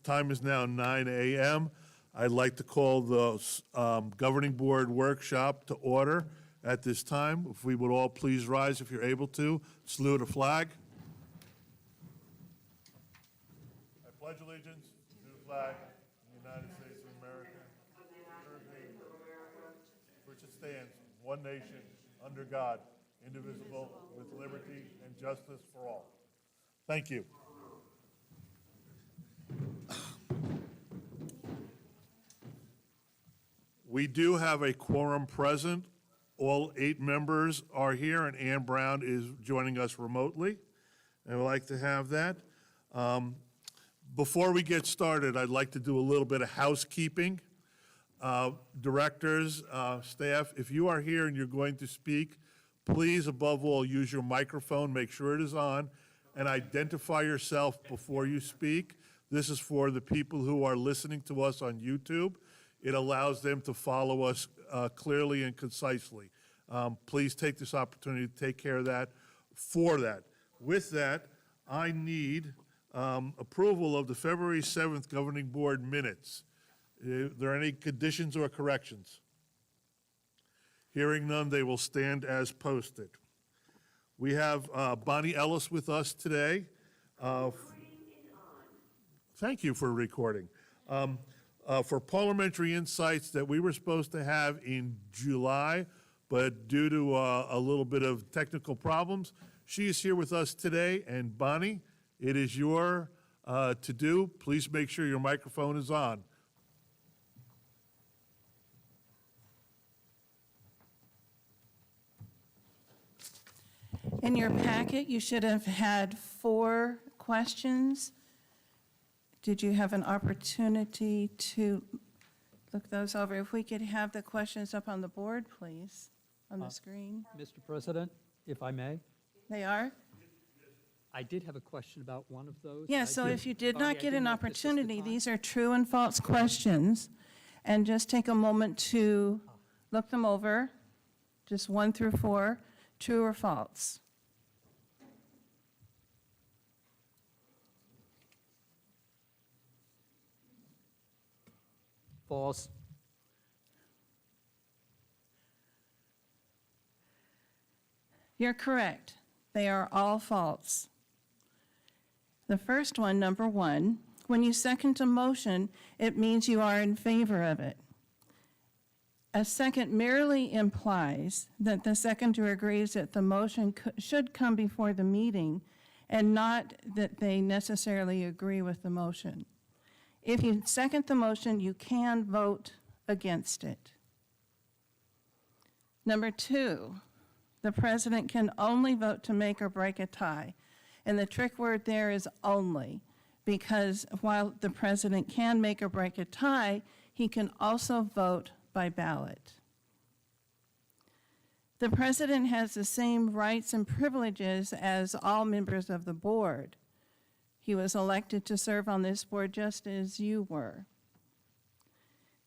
Time is now 9 a.m. I'd like to call the Governing Board Workshop to order at this time. If we would all please rise if you're able to. Salute a flag. I pledge allegiance to the flag of the United States of America, for which it stands, one nation, under God, indivisible, with liberty and justice for all. Thank you. We do have a quorum present. All 8 members are here, and Ann Brown is joining us remotely. And we'd like to have that. Before we get started, I'd like to do a little bit of housekeeping. Directors, staff, if you are here and you're going to speak, please, above all, use your microphone, make sure it is on, and identify yourself before you speak. This is for the people who are listening to us on YouTube. It allows them to follow us clearly and concisely. Please take this opportunity to take care of that for that. With that, I need approval of the February 7th Governing Board minutes. Are there any conditions or corrections? Hearing none, they will stand as posted. We have Bonnie Ellis with us today. Thank you for recording. For parliamentary insights that we were supposed to have in July, but due to a little bit of technical problems, she is here with us today. And Bonnie, it is your to do. Please make sure your microphone is on. In your packet, you should have had 4 questions. Did you have an opportunity to look those over? If we could have the questions up on the board, please, on the screen. Mr. President, if I may, They are? I did have a question about one of those. Yeah, so if you did not get an opportunity, these are true and false questions. And just take a moment to look them over, just 1 through 4, true or false. False. You're correct. They are all false. The first one, number 1, when you second a motion, it means you are in favor of it. A second merely implies that the seconder agrees that the motion should come before the meeting and not that they necessarily agree with the motion. If you second the motion, you can vote against it. Number 2, the president can only vote to make or break a tie. And the trick word there is only, because while the president can make or break a tie, he can also vote by ballot. The president has the same rights and privileges as all members of the board. He was elected to serve on this board just as you were.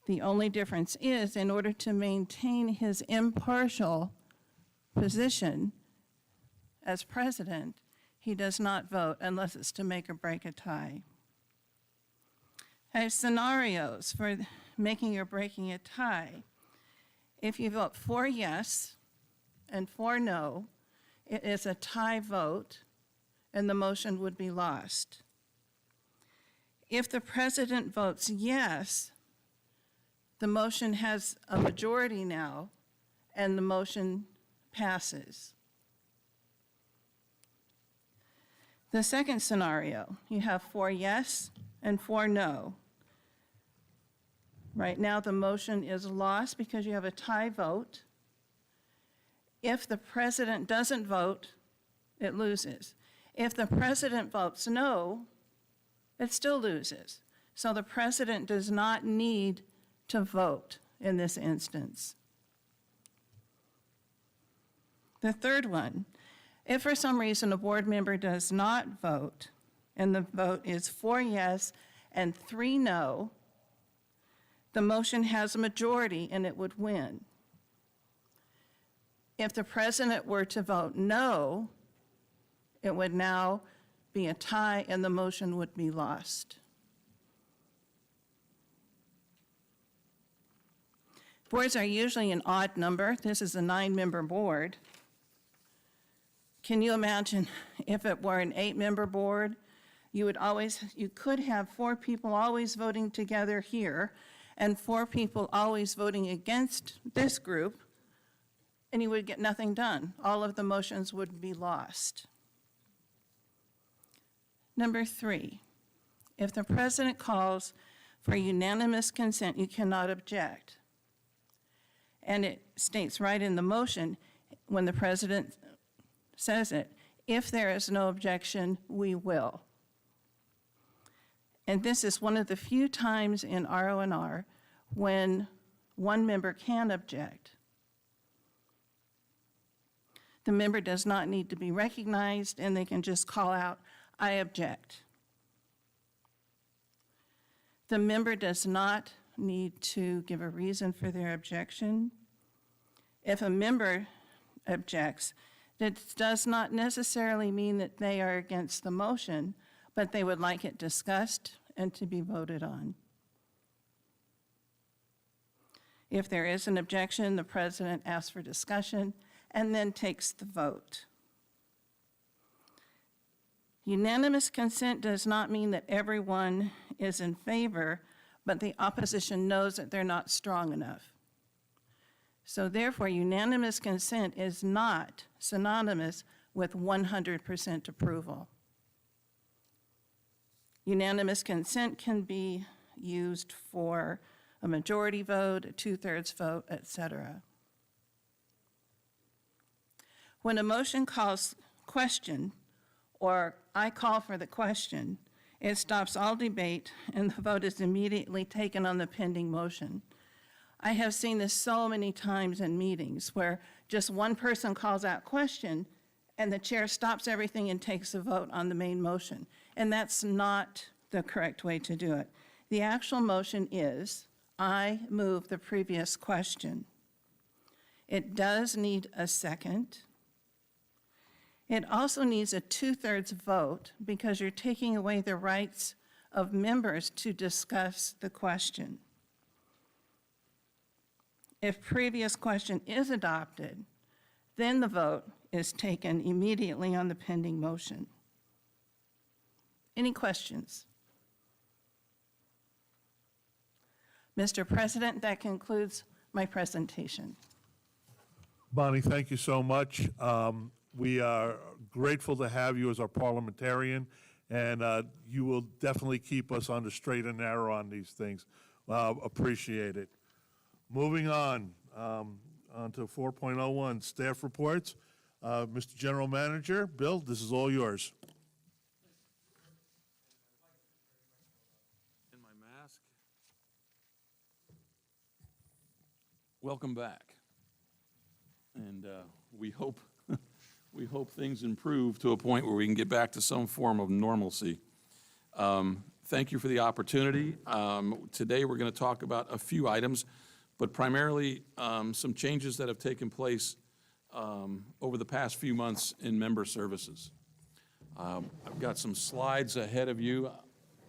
The only difference is, in order to maintain his impartial position as president, he does not vote unless it's to make or break a tie. I have scenarios for making or breaking a tie. If you vote for yes and for no, it is a tie vote, and the motion would be lost. If the president votes yes, the motion has a majority now, and the motion passes. The second scenario, you have 4 yes and 4 no. Right now, the motion is lost because you have a tie vote. If the president doesn't vote, it loses. If the president votes no, it still loses. So the president does not need to vote in this instance. The third one, if for some reason a board member does not vote, and the vote is 4 yes and 3 no, the motion has a majority and it would win. If the president were to vote no, it would now be a tie and the motion would be lost. Boards are usually an odd number. This is a 9-member board. Can you imagine if it were an 8-member board? You could have 4 people always voting together here and 4 people always voting against this group, and you would get nothing done. All of the motions would be lost. Number 3, if the president calls for unanimous consent, you cannot object. And it states right in the motion, when the president says it, if there is no objection, we will. And this is one of the few times in RO&R when one member can object. The member does not need to be recognized, and they can just call out, I object. The member does not need to give a reason for their objection. If a member objects, that does not necessarily mean that they are against the motion, but they would like it discussed and to be voted on. If there is an objection, the president asks for discussion and then takes the vote. Unanimous consent does not mean that everyone is in favor, but the opposition knows that they're not strong enough. So therefore, unanimous consent is not synonymous with 100% approval. Unanimous consent can be used for a majority vote, a 2/3 vote, etc. When a motion calls question, or I call for the question, it stops all debate and the vote is immediately taken on the pending motion. I have seen this so many times in meetings where just one person calls out question and the chair stops everything and takes a vote on the main motion. And that's not the correct way to do it. The actual motion is, I move the previous question. It does need a second. It also needs a 2/3 vote because you're taking away the rights of members to discuss the question. If previous question is adopted, then the vote is taken immediately on the pending motion. Any questions? Mr. President, that concludes my presentation. Bonnie, thank you so much. We are grateful to have you as our parliamentarian, and you will definitely keep us on the straight and narrow on these things. Appreciate it. Moving on to 4.01, staff reports. Mr. General Manager, Bill, this is all yours. In my mask. Welcome back. And we hope we hope things improve to a point where we can get back to some form of normalcy. Thank you for the opportunity. Today we're going to talk about a few items, but primarily some changes that have taken place over the past few months in member services. I've got some slides ahead of you.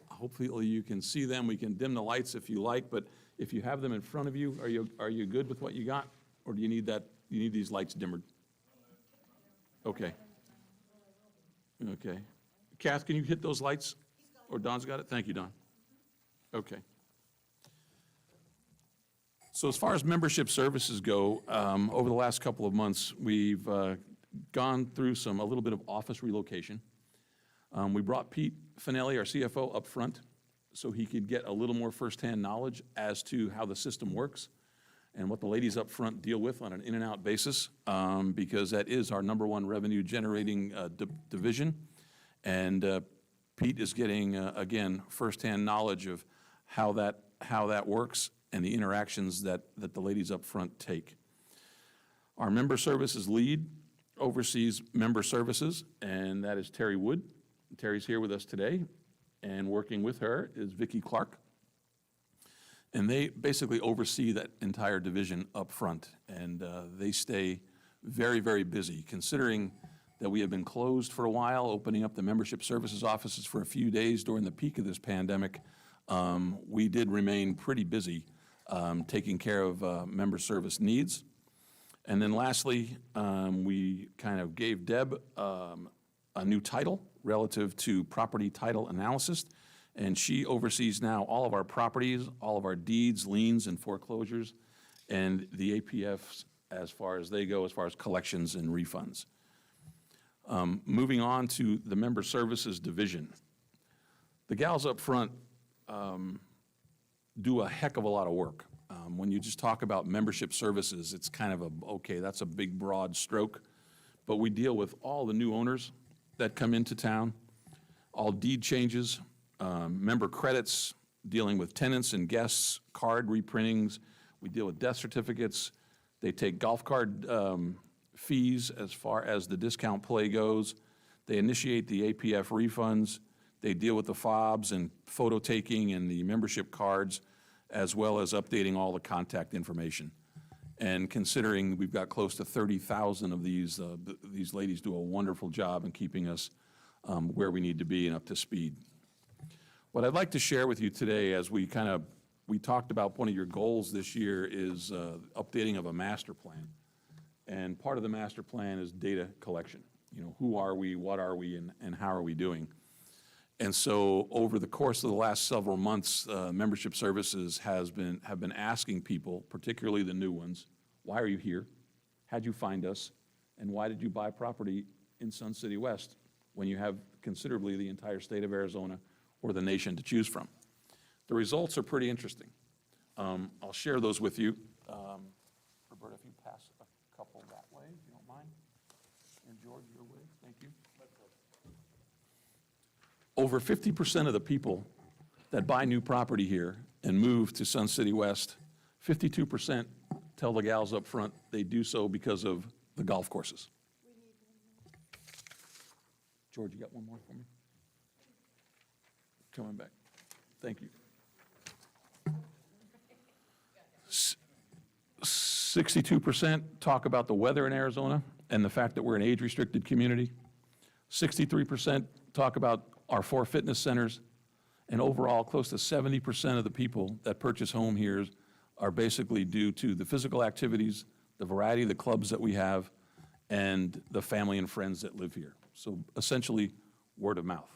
Hopefully you can see them. We can dim the lights if you like, but if you have them in front of you, are you good with what you got? Or do you need these lights dimmered? Okay. Okay. Kath, can you hit those lights? Or Don's got it? Thank you, Don. Okay. So as far as membership services go, over the last couple of months, we've gone through a little bit of office relocation. We brought Pete Finelli, our CFO, up front so he could get a little more firsthand knowledge as to how the system works and what the ladies up front deal with on an in-and-out basis, because that is our #1 revenue-generating division. And Pete is getting, again, firsthand knowledge of how that works and the interactions that the ladies up front take. Our member services lead oversees member services, and that is Terry Wood. Terry's here with us today, and working with her is Vicki Clark. And they basically oversee that entire division up front, and they stay very, very busy, considering that we have been closed for a while, opening up the membership services offices for a few days during the peak of this pandemic. We did remain pretty busy taking care of member service needs. And then lastly, we kind of gave Deb a new title relative to property title analysis, and she oversees now all of our properties, all of our deeds, liens, and foreclosures, and the APFs as far as they go, as far as collections and refunds. Moving on to the member services division. The gals up front do a heck of a lot of work. When you just talk about membership services, it's kind of okay, that's a big, broad stroke. But we deal with all the new owners that come into town, all deed changes, member credits, dealing with tenants and guests, card reprintings. We deal with death certificates. They take golf cart fees as far as the discount play goes. They initiate the APF refunds. They deal with the fobs and photo taking and the membership cards, as well as updating all the contact information. And considering we've got close to 30,000 of these ladies do a wonderful job in keeping us where we need to be and up to speed. What I'd like to share with you today, as we talked about one of your goals this year is updating of a master plan. And part of the master plan is data collection. You know, who are we, what are we, and how are we doing? And so over the course of the last several months, membership services have been asking people, particularly the new ones, why are you here? How'd you find us? And why did you buy property in Sun City West when you have considerably the entire state of Arizona or the nation to choose from? The results are pretty interesting. I'll share those with you. Roberta, if you pass a couple that way, if you don't mind. And George, your way, thank you. Over 50% of the people that buy new property here and move to Sun City West, 52% tell the gals up front they do so because of the golf courses. George, you got one more for me? Coming back. Thank you. 62% talk about the weather in Arizona and the fact that we're an age-restricted community. 63% talk about our 4 fitness centers, and overall, close to 70% of the people that purchase home here are basically due to the physical activities, the variety of the clubs that we have, and the family and friends that live here. So essentially, word of mouth.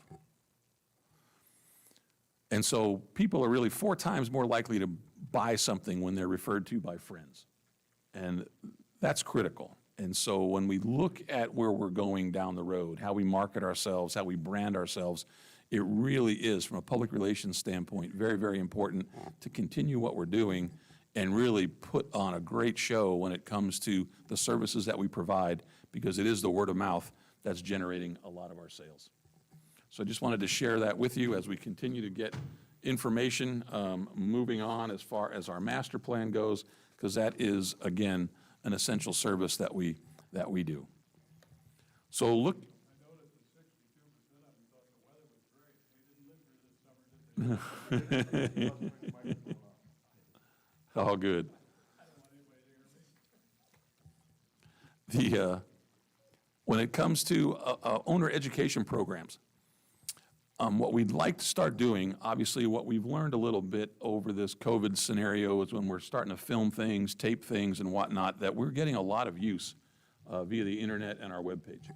And so people are really 4 times more likely to buy something when they're referred to by friends. And that's critical. And so when we look at where we're going down the road, how we market ourselves, how we brand ourselves, it really is, from a public relations standpoint, very, very important to continue what we're doing and really put on a great show when it comes to the services that we provide, because it is the word of mouth that's generating a lot of our sales. So I just wanted to share that with you as we continue to get information moving on as far as our master plan goes, because that is, again, an essential service that we do. So look. I noticed that 62% of them thought the weather was great. We didn't live here this summer, did they? All good. I don't want anybody to hear me. When it comes to owner education programs, what we'd like to start doing, obviously what we've learned a little bit over this COVID scenario is when we're starting to film things, tape things and whatnot, that we're getting a lot of use via the internet and our webpage,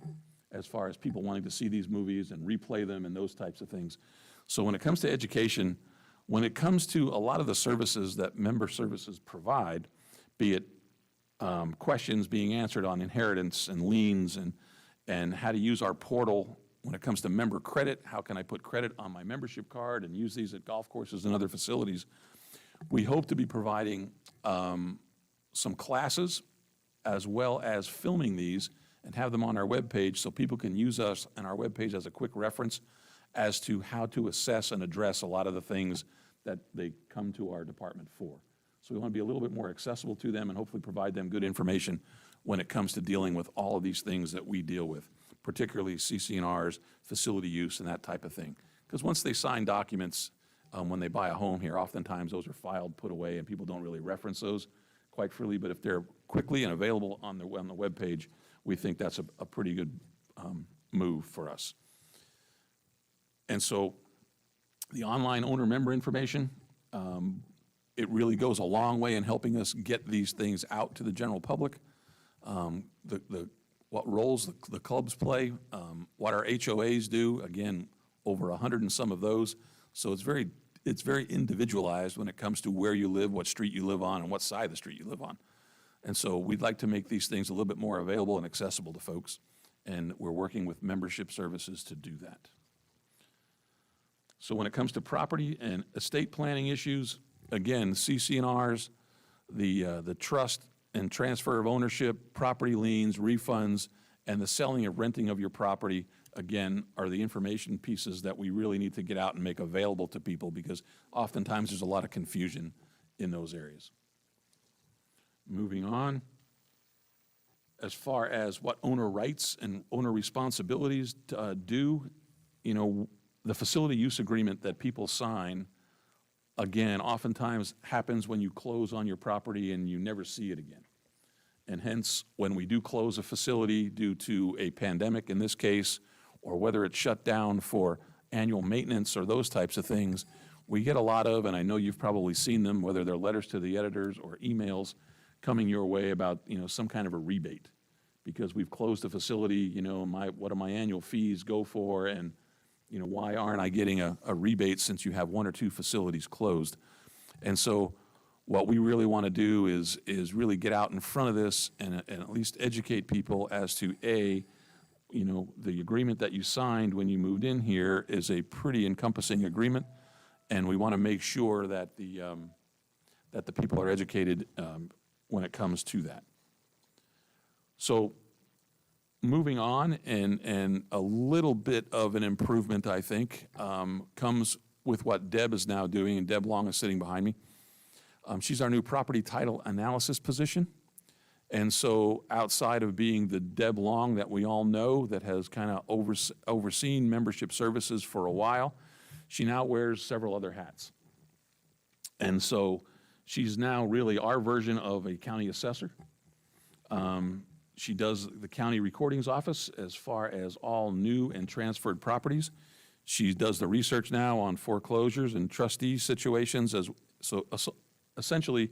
as far as people wanting to see these movies and replay them and those types of things. So when it comes to education, when it comes to a lot of the services that member services provide, be it questions being answered on inheritance and liens and how to use our portal. When it comes to member credit, how can I put credit on my membership card and use these at golf courses and other facilities? We hope to be providing some classes as well as filming these and have them on our webpage so people can use us and our webpage as a quick reference as to how to assess and address a lot of the things that they come to our department for. So we want to be a little bit more accessible to them and hopefully provide them good information when it comes to dealing with all of these things that we deal with, particularly CC&Rs, facility use, and that type of thing. Because once they sign documents, when they buy a home here, oftentimes those are filed, put away, and people don't really reference those quite freely. But if they're quickly and available on the webpage, we think that's a pretty good move for us. And so the online owner member information, it really goes a long way in helping us get these things out to the general public. What roles the clubs play, what our HOAs do, again, over 100 and some of those. So it's very individualized when it comes to where you live, what street you live on, and what side of the street you live on. And so we'd like to make these things a little bit more available and accessible to folks, and we're working with membership services to do that. So when it comes to property and estate planning issues, again, CC&Rs, the trust and transfer of ownership, property liens, refunds, and the selling and renting of your property, again, are the information pieces that we really need to get out and make available to people, because oftentimes there's a lot of confusion in those areas. Moving on, as far as what owner rights and owner responsibilities do, the facility use agreement that people sign, again, oftentimes happens when you close on your property and you never see it again. And hence, when we do close a facility due to a pandemic in this case, or whether it's shut down for annual maintenance or those types of things, we get a lot of, and I know you've probably seen them, whether they're letters to the editors or emails coming your way about, some kind of a rebate. Because we've closed a facility, what do my annual fees go for, and why aren't I getting a rebate since you have one or two facilities closed? And so what we really want to do is really get out in front of this and at least educate people as to, the agreement that you signed when you moved in here is a pretty encompassing agreement, and we want to make sure that the people are educated when it comes to that. So moving on, and a little bit of an improvement, I think, comes with what Deb is now doing, and Deb Long is sitting behind me. She's our new property title analysis position. And so outside of being the Deb Long that we all know that has kind of overseen membership services for a while, she now wears several other hats. And so she's now really our version of a county assessor. She does the county recordings office as far as all new and transferred properties. She does the research now on foreclosures and trustee situations. So essentially,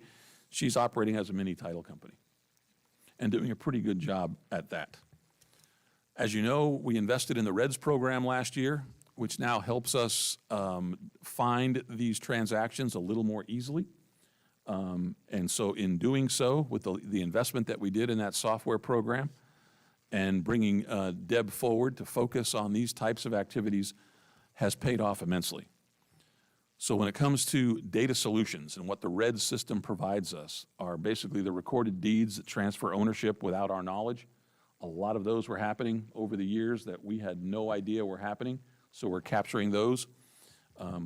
she's operating as a mini title company and doing a pretty good job at that. As you know, we invested in the REDS program last year, which now helps us find these transactions a little more easily. And so in doing so, with the investment that we did in that software program and bringing Deb forward to focus on these types of activities has paid off immensely. So when it comes to data solutions, and what the RED system provides us are basically the recorded deeds that transfer ownership without our knowledge. A lot of those were happening over the years that we had no idea were happening, so we're capturing those.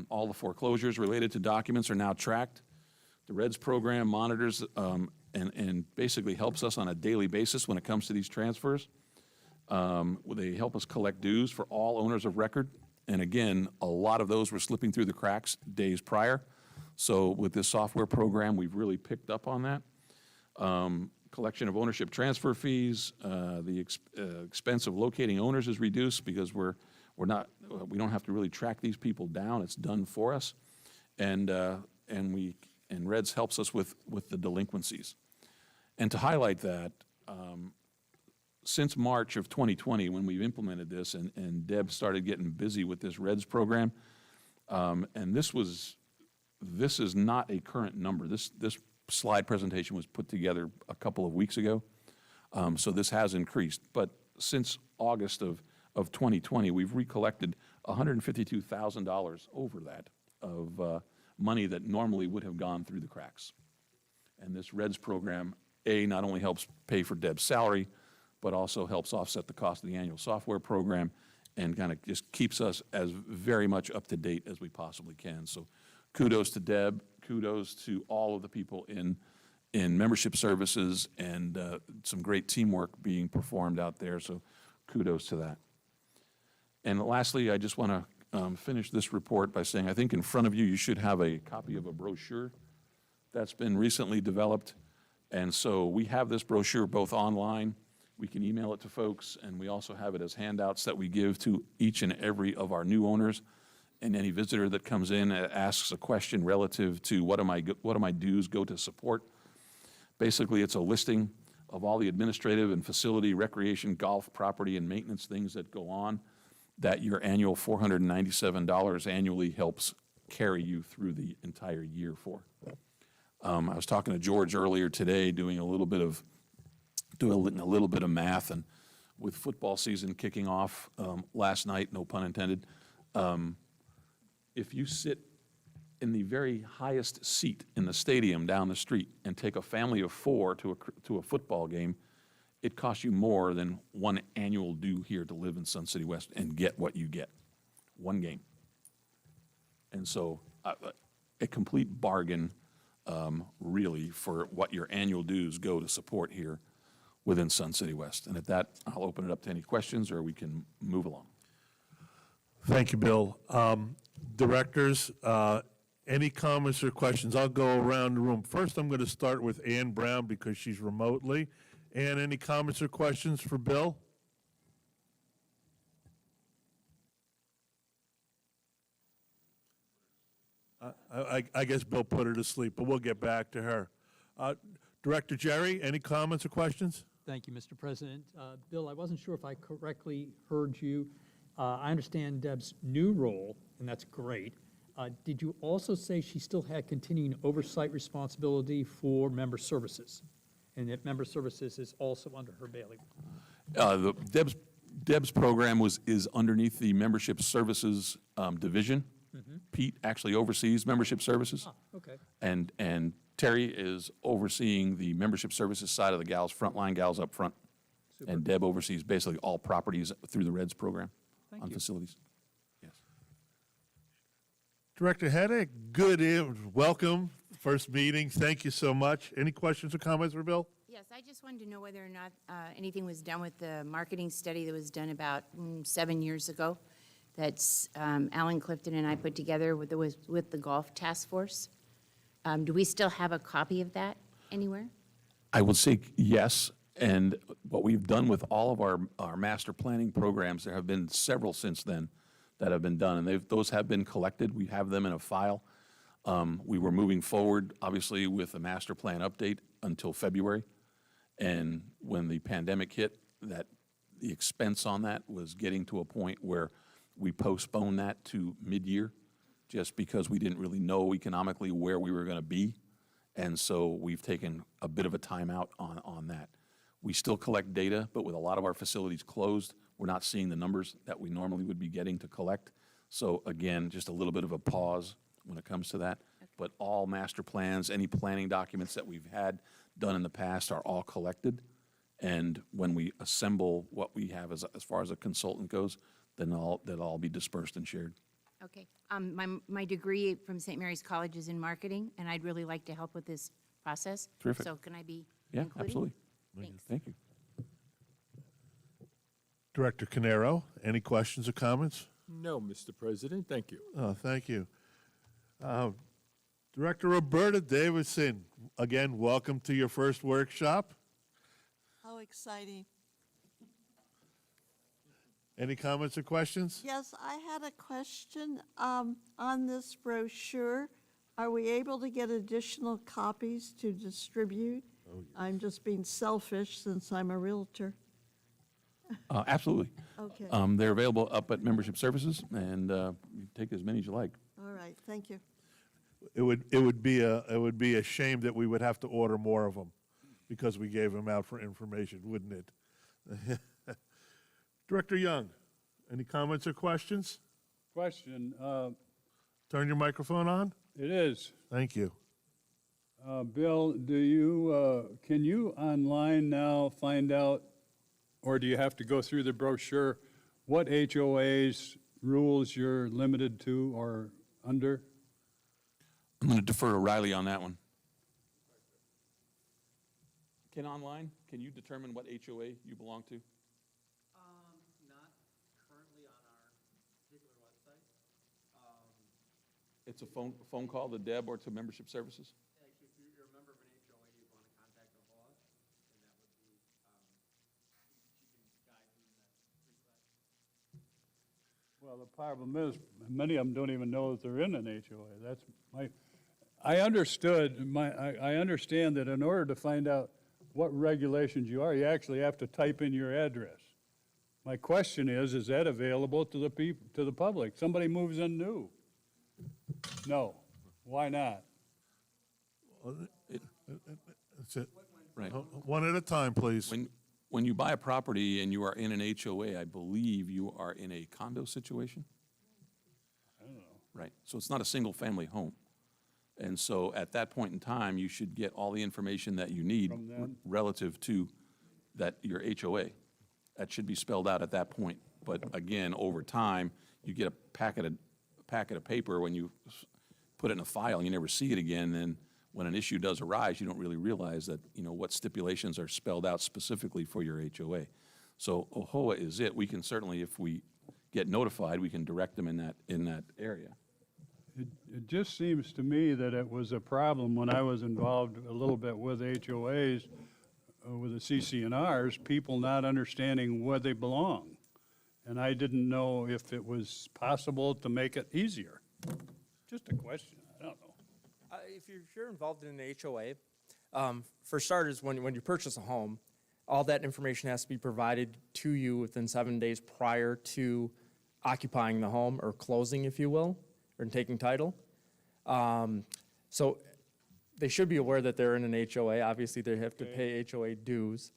All the foreclosures related to documents are now tracked. The REDS program monitors and basically helps us on a daily basis when it comes to these transfers. They help us collect dues for all owners of record. And again, a lot of those were slipping through the cracks days prior. So with this software program, we've really picked up on that. Collection of ownership transfer fees, the expense of locating owners is reduced because we don't have to really track these people down. It's done for us. And REDS helps us with the delinquencies. And to highlight that, since March of 2020, when we've implemented this, and Deb started getting busy with this REDS program, and this is not a current number. This slide presentation was put together a couple of weeks ago, so this has increased. But since August of 2020, we've recollected $152,000 over that of money that normally would have gone through the cracks. And this REDS program, not only helps pay for Deb's salary, but also helps offset the cost of the annual software program and kind of just keeps us as very much up to date as we possibly can. So kudos to Deb, kudos to all of the people in in membership services and some great teamwork being performed out there, so kudos to that. And lastly, I just want to finish this report by saying I think in front of you, you should have a copy of a brochure that's been recently developed. And so we have this brochure both online, we can email it to folks, and we also have it as handouts that we give to each and every of our new owners. And any visitor that comes in and asks a question relative to what do my dues go to support. Basically, it's a listing of all the administrative and facility, recreation, golf, property, and maintenance things that go on that your annual $497 annually helps carry you through the entire year for. I was talking to George earlier today, doing a little bit of math, and with football season kicking off last night, no pun intended, if you sit in the very highest seat in the stadium down the street and take a family of 4 to a football game, it costs you more than one annual due here to live in Sun City West and get what you get, one game. And so a complete bargain, really, for what your annual dues go to support here within Sun City West. And at that, I'll open it up to any questions, or we can move along. Thank you, Bill. Directors, any comments or questions? I'll go around the room. First, I'm going to start with Ann Brown because she's remotely. Ann, any comments or questions for Bill? I guess Bill put her to sleep, but we'll get back to her. Director Jerry, any comments or questions? Thank you, Mr. President. Bill, I wasn't sure if I correctly heard you. I understand Deb's new role, and that's great. Did you also say she still had continuing oversight responsibility for member services? And that member services is also under her bailiwick? Deb's program is underneath the membership services division. Pete actually oversees membership services. Okay. And Terry is overseeing the membership services side of the gals, frontline gals up front. Super. And Deb oversees basically all properties through the REDS program on facilities. Yes. Director Hedrick, welcome, first meeting. Thank you so much. Any questions or comments for Bill? Yes, I just wanted to know whether or not anything was done with the marketing study that was done about 7 years ago that's Alan Clifton and I put together with the Golf Task Force. Do we still have a copy of that anywhere? I would say yes, and what we've done with all of our master planning programs, there have been several since then that have been done, and those have been collected. We have them in a file. We were moving forward, obviously, with a master plan update until February, and when the pandemic hit, the expense on that was getting to a point where we postponed that to mid-year, just because we didn't really know economically where we were going to be. And so we've taken a bit of a timeout on that. We still collect data, but with a lot of our facilities closed, we're not seeing the numbers that we normally would be getting to collect. So again, just a little bit of a pause when it comes to that. Okay. But all master plans, any planning documents that we've had done in the past are all collected. And when we assemble what we have as far as a consultant goes, then that'll all be dispersed and shared. Okay. My degree from St. Mary's College is in marketing, and I'd really like to help with this process. Terrific. So can I be Yeah, included? absolutely. Thanks. Thank you. Director Canaro, any questions or comments? No, Mr. President, thank you. Oh, thank you. Director Roberta Davidson, again, welcome to your first workshop. How exciting. Any comments or questions? Yes, I had a question on this brochure. Are we able to get additional copies to distribute? I'm just being selfish since I'm a Realtor. Absolutely. Okay, They're available up at membership services, and you take as many as you like. all right, thank you. It would be a shame that we would have to order more of them because we gave them out for information, wouldn't it? Director Young, any comments or questions? Question, Turn your microphone on. it is, Thank you. Bill, can you online now find out, or do you have to go through the brochure, what HOAs rules you're limited to or under? I'm going to defer to Riley on that one. Ken, online, can you determine what HOA you belong to? Not currently on our particular website. It's a phone call to Deb or to membership services? Actually, if you're a member of an HOA, you'd want to contact AHOA, and that would be, she can guide you in that respect. Well, the problem is, many of them don't even know that they're in an HOA. That's I understand that in order to find out what regulations you are, you actually have to type in your address. My question is that available to the to the public? Somebody moves in new. No. Why not? That's it. Right. One at a time, please. When you buy a property and you are in an HOA, I believe you are in a condo situation? I don't know. Right, so it's not a single-family home. And so at that point in time, you should get all the information that you need From them? relative to your HOA. That should be spelled out at that point. But again, over time, you get a packet of paper, when you put it in a file, you never see it again, then when an issue does arise, you don't really realize that, what stipulations are spelled out specifically for your HOA. So AHOA is it. We can certainly, if we get notified, we can direct them in that area. It just seems to me that it was a problem when I was involved a little bit with HOAs, with the CC&Rs, people not understanding where they belong. And I didn't know if it was possible to make it easier. Just a question, I don't know. If you're involved in an HOA, for starters, when you purchase a home, all that information has to be provided to you within 7 days prior to occupying the home, or closing, if you will, or taking title. So they should be aware that they're in an HOA. Obviously, they have to pay HOA dues.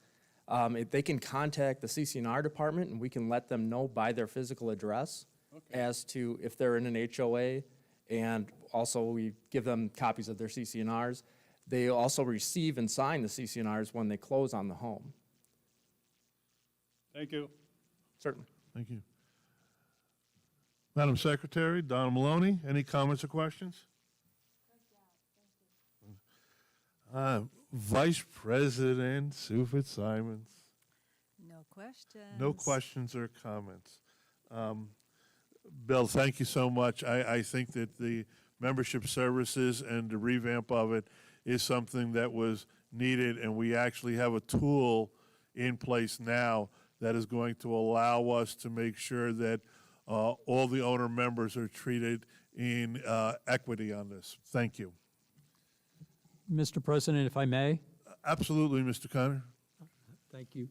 If they can contact the CC&R department, and we can let them know by their physical address as to if they're in an HOA, and also we give them copies of their CC&Rs. They also receive and sign the CC&Rs when they close on the home. Thank you. Certainly. Thank you. Madam Secretary, Donna Maloney, any comments or questions? Vice President Sue Fitzsimons. No questions. No questions or comments. Bill, thank you so much. I think that the membership services and the revamp of it is something that was needed, and we actually have a tool in place now that is going to allow us to make sure that all the owner members are treated in equity on this. Thank you. Mr. President, if I may? Absolutely, Mr. Connor. Thank you.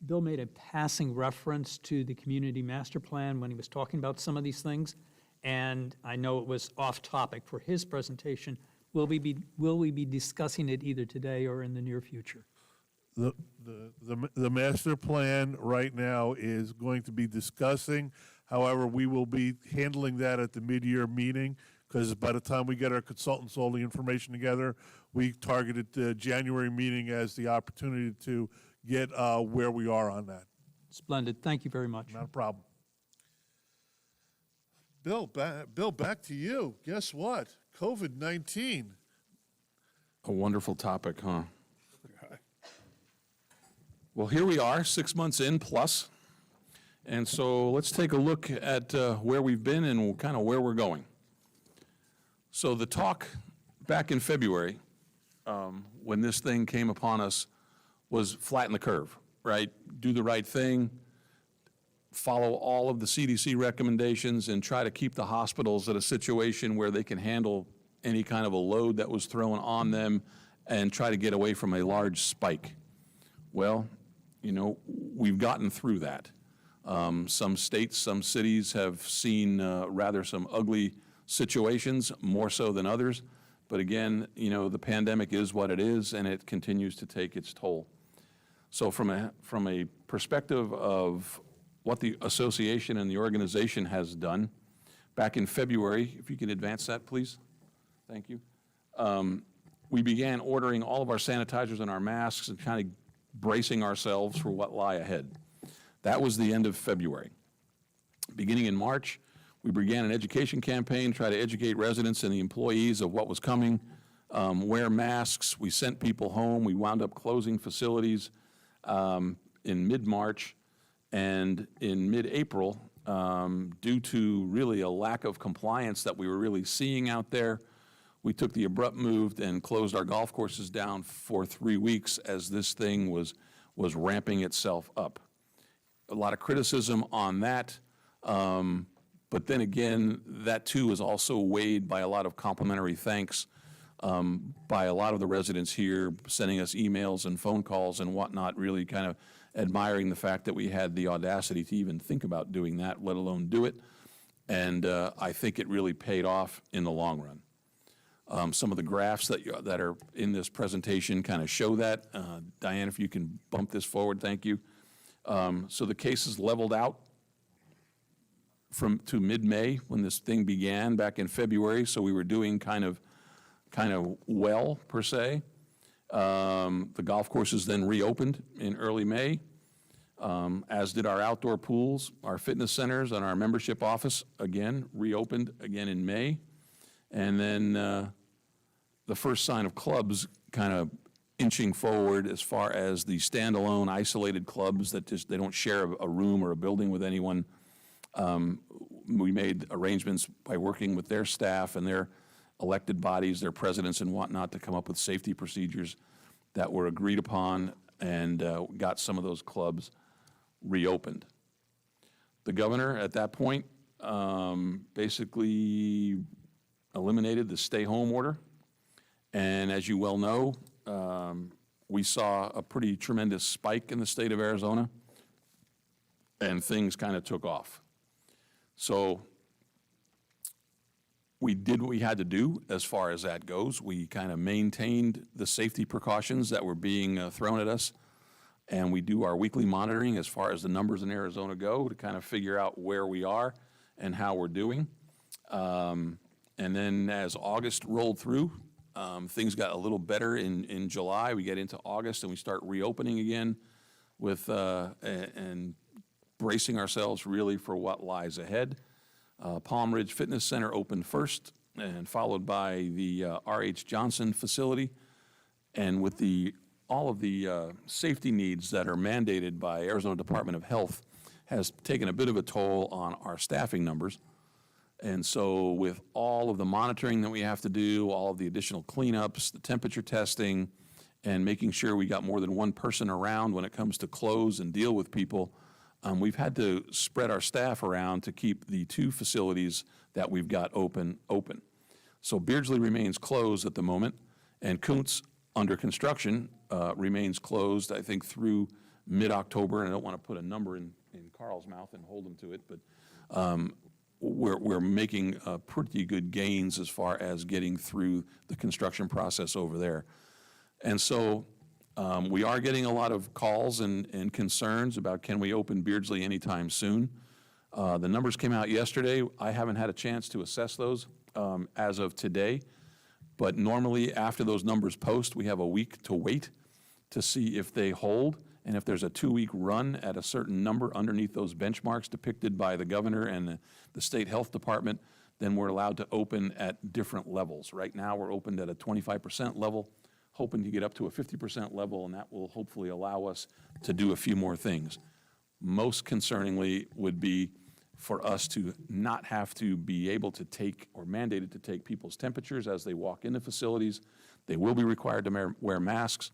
Bill made a passing reference to the community master plan when he was talking about some of these things, and I know it was off topic for his presentation. Will we be discussing it either today or in the near future? The master plan right now is going to be discussing. However, we will be handling that at the mid-year meeting, because by the time we get our consultants all the information together, we targeted the January meeting as the opportunity to get where we are on that. Splendid. Thank you very much. Not a problem. Bill, back to you. Guess what? COVID-19. A wonderful topic, huh? Well, here we are, 6 months in plus. And so let's take a look at where we've been and kind of where we're going. So the talk back in February, when this thing came upon us, was flatten the curve, right? Do the right thing, follow all of the CDC recommendations, and try to keep the hospitals at a situation where they can handle any kind of a load that was thrown on them and try to get away from a large spike. Well, we've gotten through that. Some states, some cities have seen rather some ugly situations, more so than others. But again, the pandemic is what it is, and it continues to take its toll. So from a perspective of what the association and the organization has done, back in February, if you can advance that, please. Thank you. We began ordering all of our sanitizers and our masks and kind of bracing ourselves for what lie ahead. That was the end of February. Beginning in March, we began an education campaign, try to educate residents and the employees of what was coming. wear masks. We sent people home. We wound up closing facilities in mid-March and in mid-April due to really a lack of compliance that we were really seeing out there. We took the abrupt move and closed our golf courses down for 3 weeks as this thing was ramping itself up. A lot of criticism on that, but then again, that too is also weighed by a lot of complimentary thanks by a lot of the residents here, sending us emails and phone calls and whatnot, really kind of admiring the fact that we had the audacity to even think about doing that, let alone do it. And I think it really paid off in the long run. Some of the graphs that are in this presentation kind of show that. Diane, if you can bump this forward, thank you. So the cases leveled out to mid-May when this thing began back in February. So we were doing kind of well, per se. The golf courses then reopened in early May, as did our outdoor pools, our fitness centers, and our membership office, again, reopened again in May. And then the first sign of clubs kind of inching forward as far as the standalone isolated clubs that just, they don't share a room or a building with anyone. We made arrangements by working with their staff and their elected bodies, their presidents and whatnot, to come up with safety procedures that were agreed upon, and got some of those clubs reopened. The governor at that point basically eliminated the stay-home order. And as you well know, we saw a pretty tremendous spike in the state of Arizona, and things kind of took off. So we did what we had to do as far as that goes. We kind of maintained the safety precautions that were being thrown at us, and we do our weekly monitoring as far as the numbers in Arizona go to kind of figure out where we are and how we're doing. And then as August rolled through, things got a little better in July. We get into August and we start reopening again with and bracing ourselves really for what lies ahead. Palm Ridge Fitness Center opened first, and followed by the R.H. Johnson facility. And with all of the safety needs that are mandated by Arizona Department of Health has taken a bit of a toll on our staffing numbers. And so with all of the monitoring that we have to do, all of the additional cleanups, the temperature testing, and making sure we got more than one person around when it comes to close and deal with people, we've had to spread our staff around to keep the 2 facilities that we've got open. So Beardsley remains closed at the moment, and Kuntz, under construction, remains closed, I think, through mid-October. And I don't want to put a number in Carl's mouth and hold him to it, but we're making pretty good gains as far as getting through the construction process over there. And so we are getting a lot of calls and concerns about, can we open Beardsley anytime soon? The numbers came out yesterday. I haven't had a chance to assess those as of today, but normally after those numbers post, we have a week to wait to see if they hold. And if there's a 2-week run at a certain number underneath those benchmarks depicted by the governor and the state health department, then we're allowed to open at different levels. Right now, we're opened at a 25% level, hoping to get up to a 50% level, and that will hopefully allow us to do a few more things. Most concerningly would be for us to not have to be able to take or mandated to take people's temperatures as they walk into facilities. They will be required to wear masks,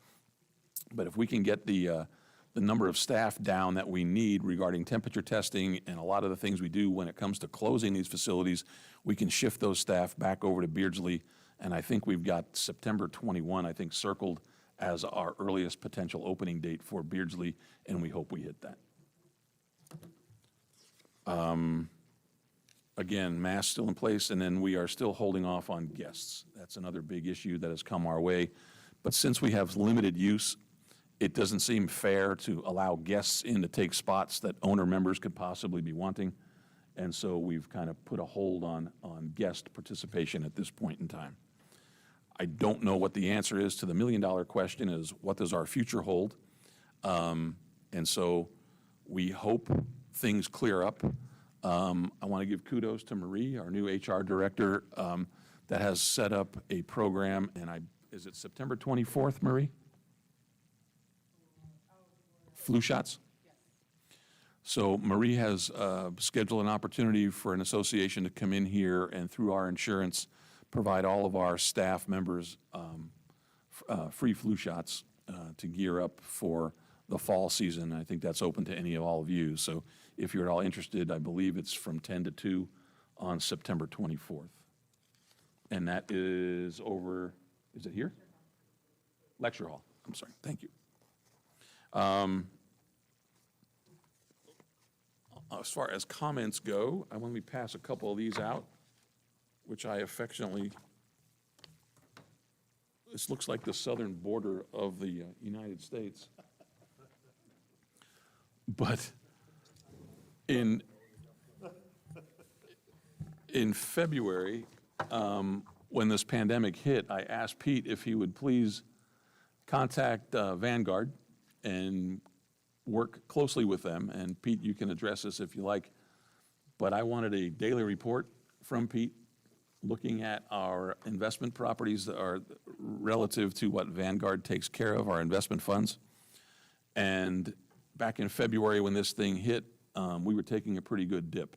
but if we can get the number of staff down that we need regarding temperature testing and a lot of the things we do when it comes to closing these facilities, we can shift those staff back over to Beardsley. And I think we've got September 21, I think, circled as our earliest potential opening date for Beardsley, and we hope we hit that. Again, masks still in place, and then we are still holding off on guests. That's another big issue that has come our way. But since we have limited use, it doesn't seem fair to allow guests in to take spots that owner members could possibly be wanting. And so we've kind of put a hold on guest participation at this point in time. I don't know what the answer is to the million-dollar question is, what does our future hold? And so we hope things clear up. I want to give kudos to Marie, our new HR director, that has set up a program, and I is it September 24th, Marie? Flu shots? So Marie has scheduled an opportunity for an association to come in here and through our insurance, provide all of our staff members free flu shots to gear up for the fall season. I think that's open to any of all of you. So if you're at all interested, I believe it's from 10 to 2 on September 24th. And that is over, is it here? Lecture hall. I'm sorry. Thank you. As far as comments go, I want to pass a couple of these out, which I affectionately, this looks like the southern border of the United States. But in February, when this pandemic hit, I asked Pete if he would please contact Vanguard and work closely with them. And Pete, you can address this if you like, but I wanted a daily report from Pete looking at our investment properties that are relative to what Vanguard takes care of, our investment funds. And back in February when this thing hit, we were taking a pretty good dip.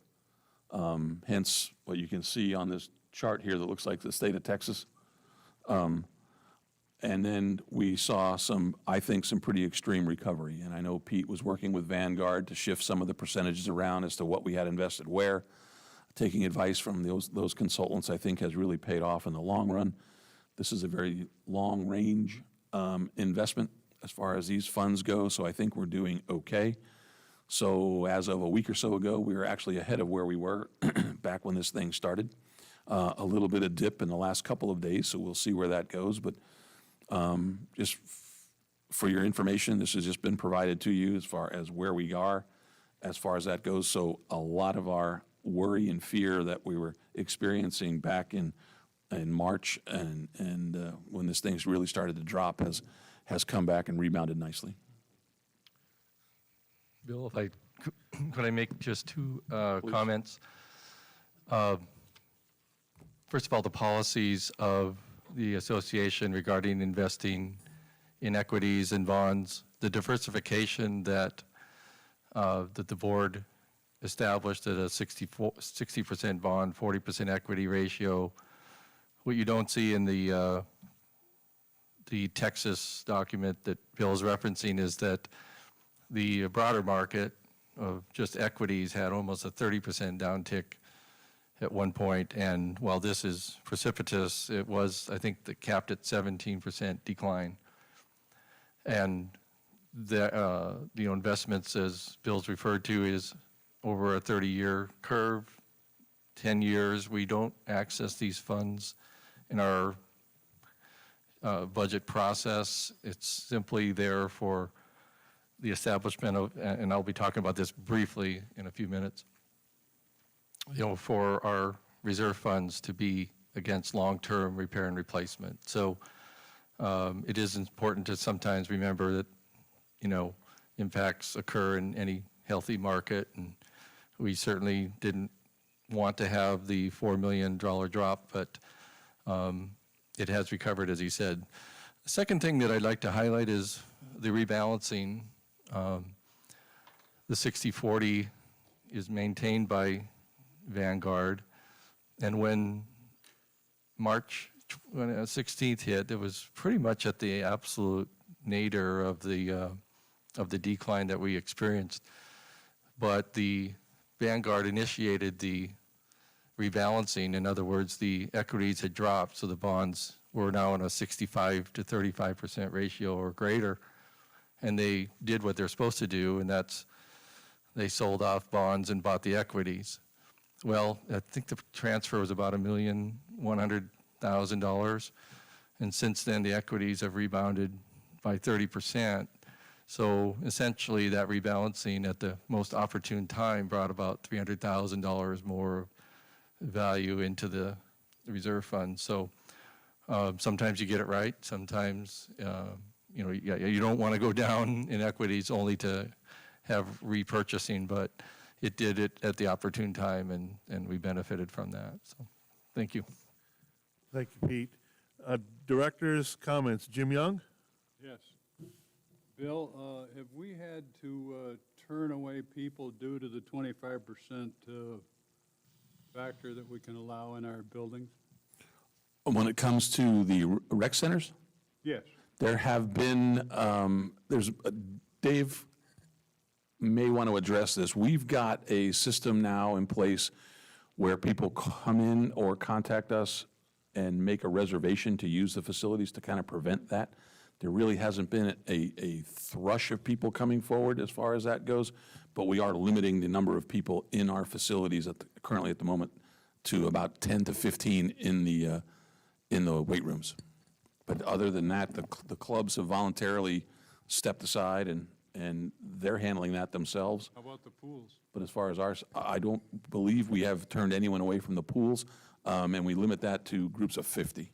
Hence what you can see on this chart here that looks like the state of Texas. And then we saw I think some pretty extreme recovery. And I know Pete was working with Vanguard to shift some of the percentages around as to what we had invested where. Taking advice from those consultants, I think, has really paid off in the long run. This is a very long-range investment as far as these funds go, so I think we're doing okay. So as of a week or so ago, we were actually ahead of where we were back when this thing started. A little bit of dip in the last couple of days, so we'll see where that goes. But just for your information, this has just been provided to you as far as where we are, as far as that goes. So a lot of our worry and fear that we were experiencing back in March and when this thing's really started to drop has come back and rebounded nicely. Bill, if could I make just two comments? First of all, the policies of the association regarding investing in equities and bonds, the diversification that the board established at a 60% bond, 40% equity ratio. What you don't see in the Texas document that Bill's referencing is that the broader market of just equities had almost a 30% downtick at one point, and while this is precipitous, it was, I think, capped at 17% decline. And the investments, as Bill's referred to, is over a 30-year curve, 10 years. We don't access these funds in our budget process. It's simply there for the establishment of, and I'll be talking about this briefly in a few minutes, for our reserve funds to be against long-term repair and replacement. So it is important to sometimes remember that, impacts occur in any healthy market, and we certainly didn't want to have the $4 million drop, but it has recovered, as he said. The second thing that I'd like to highlight is the rebalancing. The 60/40 is maintained by Vanguard, and when March 16th hit, it was pretty much at the absolute nadir of the decline that we experienced. But the Vanguard initiated the rebalancing. In other words, the equities had dropped, so the bonds were now in a 65 to 35% ratio or greater, and they did what they're supposed to do, and that's they sold off bonds and bought the equities. Well, I think the transfer was about $1,100,000, and since then the equities have rebounded by 30%. So essentially that rebalancing at the most opportune time brought about $300,000 more value into the reserve fund. So sometimes you get it right, sometimes you don't want to go down in equities only to have repurchasing, but it did it at the opportune time, and we benefited from that. So thank you. Thank you, Pete. Director's comments. Jim Young? Yes. Bill, have we had to turn away people due to the 25% factor that we can allow in our buildings? When it comes to the rec centers, Yes. there have been, Dave may want to address this. We've got a system now in place where people come in or contact us and make a reservation to use the facilities to kind of prevent that. There really hasn't been a thrush of people coming forward as far as that goes, but we are limiting the number of people in our facilities currently at the moment to about 10 to 15 in the weight rooms. But other than that, the clubs have voluntarily stepped aside and they're handling that themselves. How about the pools? But as far as ours, I don't believe we have turned anyone away from the pools, and we limit that to groups of 50.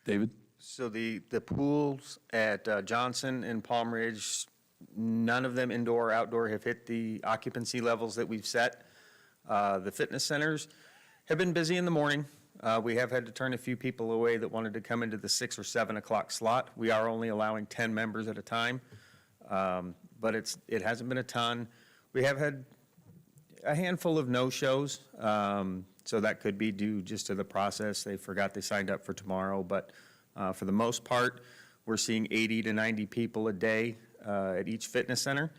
David? So the pools at Johnson and Palm Ridge, none of them indoor or outdoor have hit the occupancy levels that we've set. The fitness centers have been busy in the morning. We have had to turn a few people away that wanted to come into the 6 or 7 o'clock slot. We are only allowing 10 members at a time, but it hasn't been a ton. We have had a handful of no-shows, so that could be due just to the process. They forgot they signed up for tomorrow, but for the most part, we're seeing 80 to 90 people a day at each fitness center,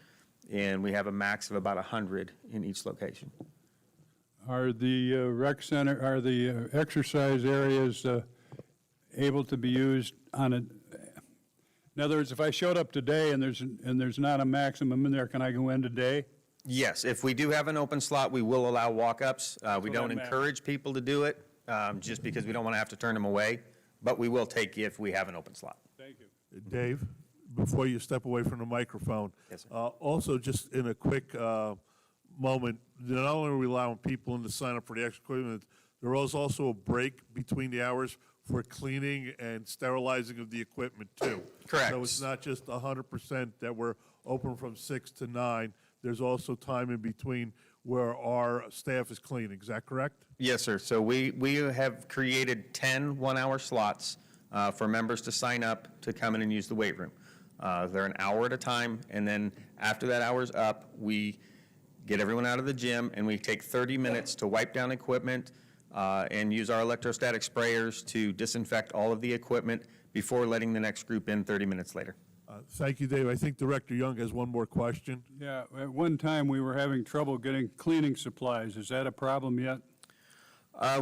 and we have a max of about 100 in each location. Are the rec center, are the exercise areas able to be used on a, in other words, if I showed up today and there's not a maximum in there, can I go in today? Yes, if we do have an open slot, we will allow walk-ups. We what don't I meant. encourage people to do it, just because we don't want to have to turn them away, but we will take you if we have an open slot. Thank you. Dave, before you step away from the microphone. Yes, sir. Also, just in a quick moment, not only are we allowing people in to sign up for the extra equipment, there is also a break between the hours for cleaning and sterilizing of the equipment, too. Correct. So it's not just 100% that we're open from 6 to 9. There's also time in between where our staff is cleaning. Is that correct? Yes, sir. So we have created 10 one-hour slots for members to sign up to come in and use the weight room. They're an hour at a time, and then after that hour's up, we get everyone out of the gym, and we take 30 minutes to wipe down equipment and use our electrostatic sprayers to disinfect all of the equipment before letting the next group in 30 minutes later. Thank you, Dave. I think Director Young has one more question. Yeah, at one time, we were having trouble getting cleaning supplies. Is that a problem yet?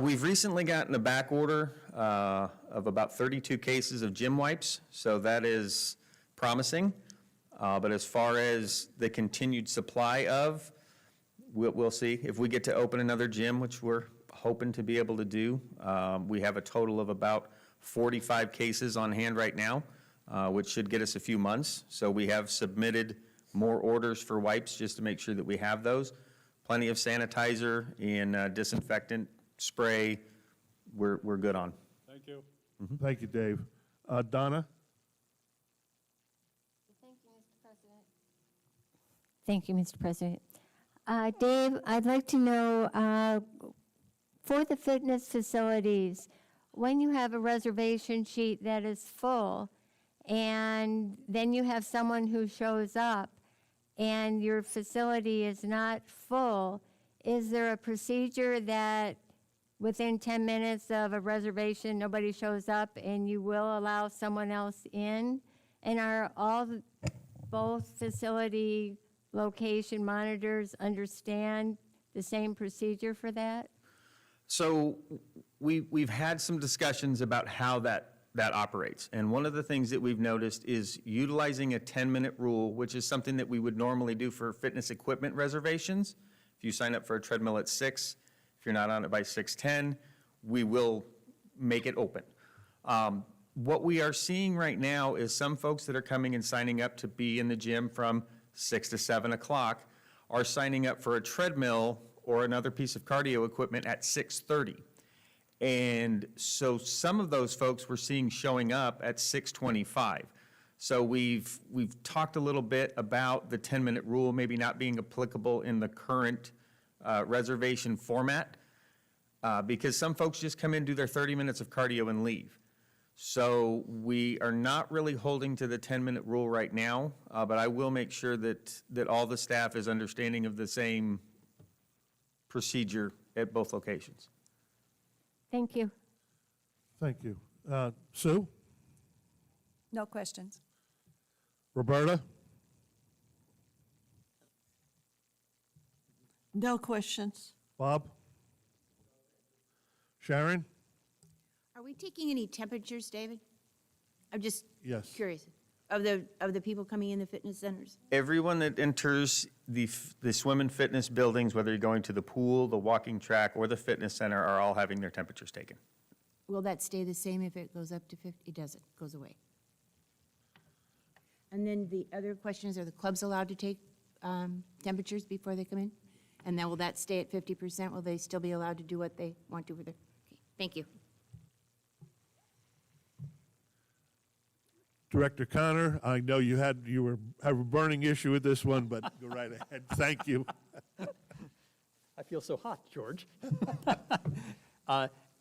We've recently gotten a back order of about 32 cases of gym wipes, so that is promising. But as far as the continued supply of, we'll see. If we get to open another gym, which we're hoping to be able to do, we have a total of about 45 cases on hand right now, which should get us a few months. So we have submitted more orders for wipes just to make sure that we have those. Plenty of sanitizer and disinfectant spray, we're good on. Thank you. Thank you, Dave. Donna? Thank you, Mr. President. Dave, I'd like to know, for the fitness facilities, when you have a reservation sheet that is full, and then you have someone who shows up, and your facility is not full, is there a procedure that within 10 minutes of a reservation, nobody shows up, and you will allow someone else in? And are both facility location monitors understand the same procedure for that? So we've had some discussions about how that operates. And one of the things that we've noticed is utilizing a 10-minute rule, which is something that we would normally do for fitness equipment reservations. If you sign up for a treadmill at 6, if you're not on it by 6:10, we will make it open. What we are seeing right now is some folks that are coming and signing up to be in the gym from 6 to 7 o'clock are signing up for a treadmill or another piece of cardio equipment at 6:30. And so some of those folks we're seeing showing up at 6:25. So we've talked a little bit about the 10-minute rule maybe not being applicable in the current reservation format because some folks just come in, do their 30 minutes of cardio and leave. So we are not really holding to the 10-minute rule right now, but I will make sure that all the staff is understanding of the same procedure at both locations. Thank you. Thank you. Sue? No questions. Roberta? No questions. Bob? Sharon? Are we taking any temperatures, David? I'm just Yes. curious, of the people coming in the fitness centers? Everyone that enters the swim and fitness buildings, whether you're going to the pool, the walking track, or the fitness center, are all having their temperatures taken. Will that stay the same if it goes up to 50? It doesn't, it goes away. And then the other question is, are the clubs allowed to take temperatures before they come in? And then will that stay at 50%? Will they still be allowed to do what they want to with their, okay, thank you. Director Connor, I know you have a burning issue with this one, but go right ahead. Thank you. I feel so hot, George.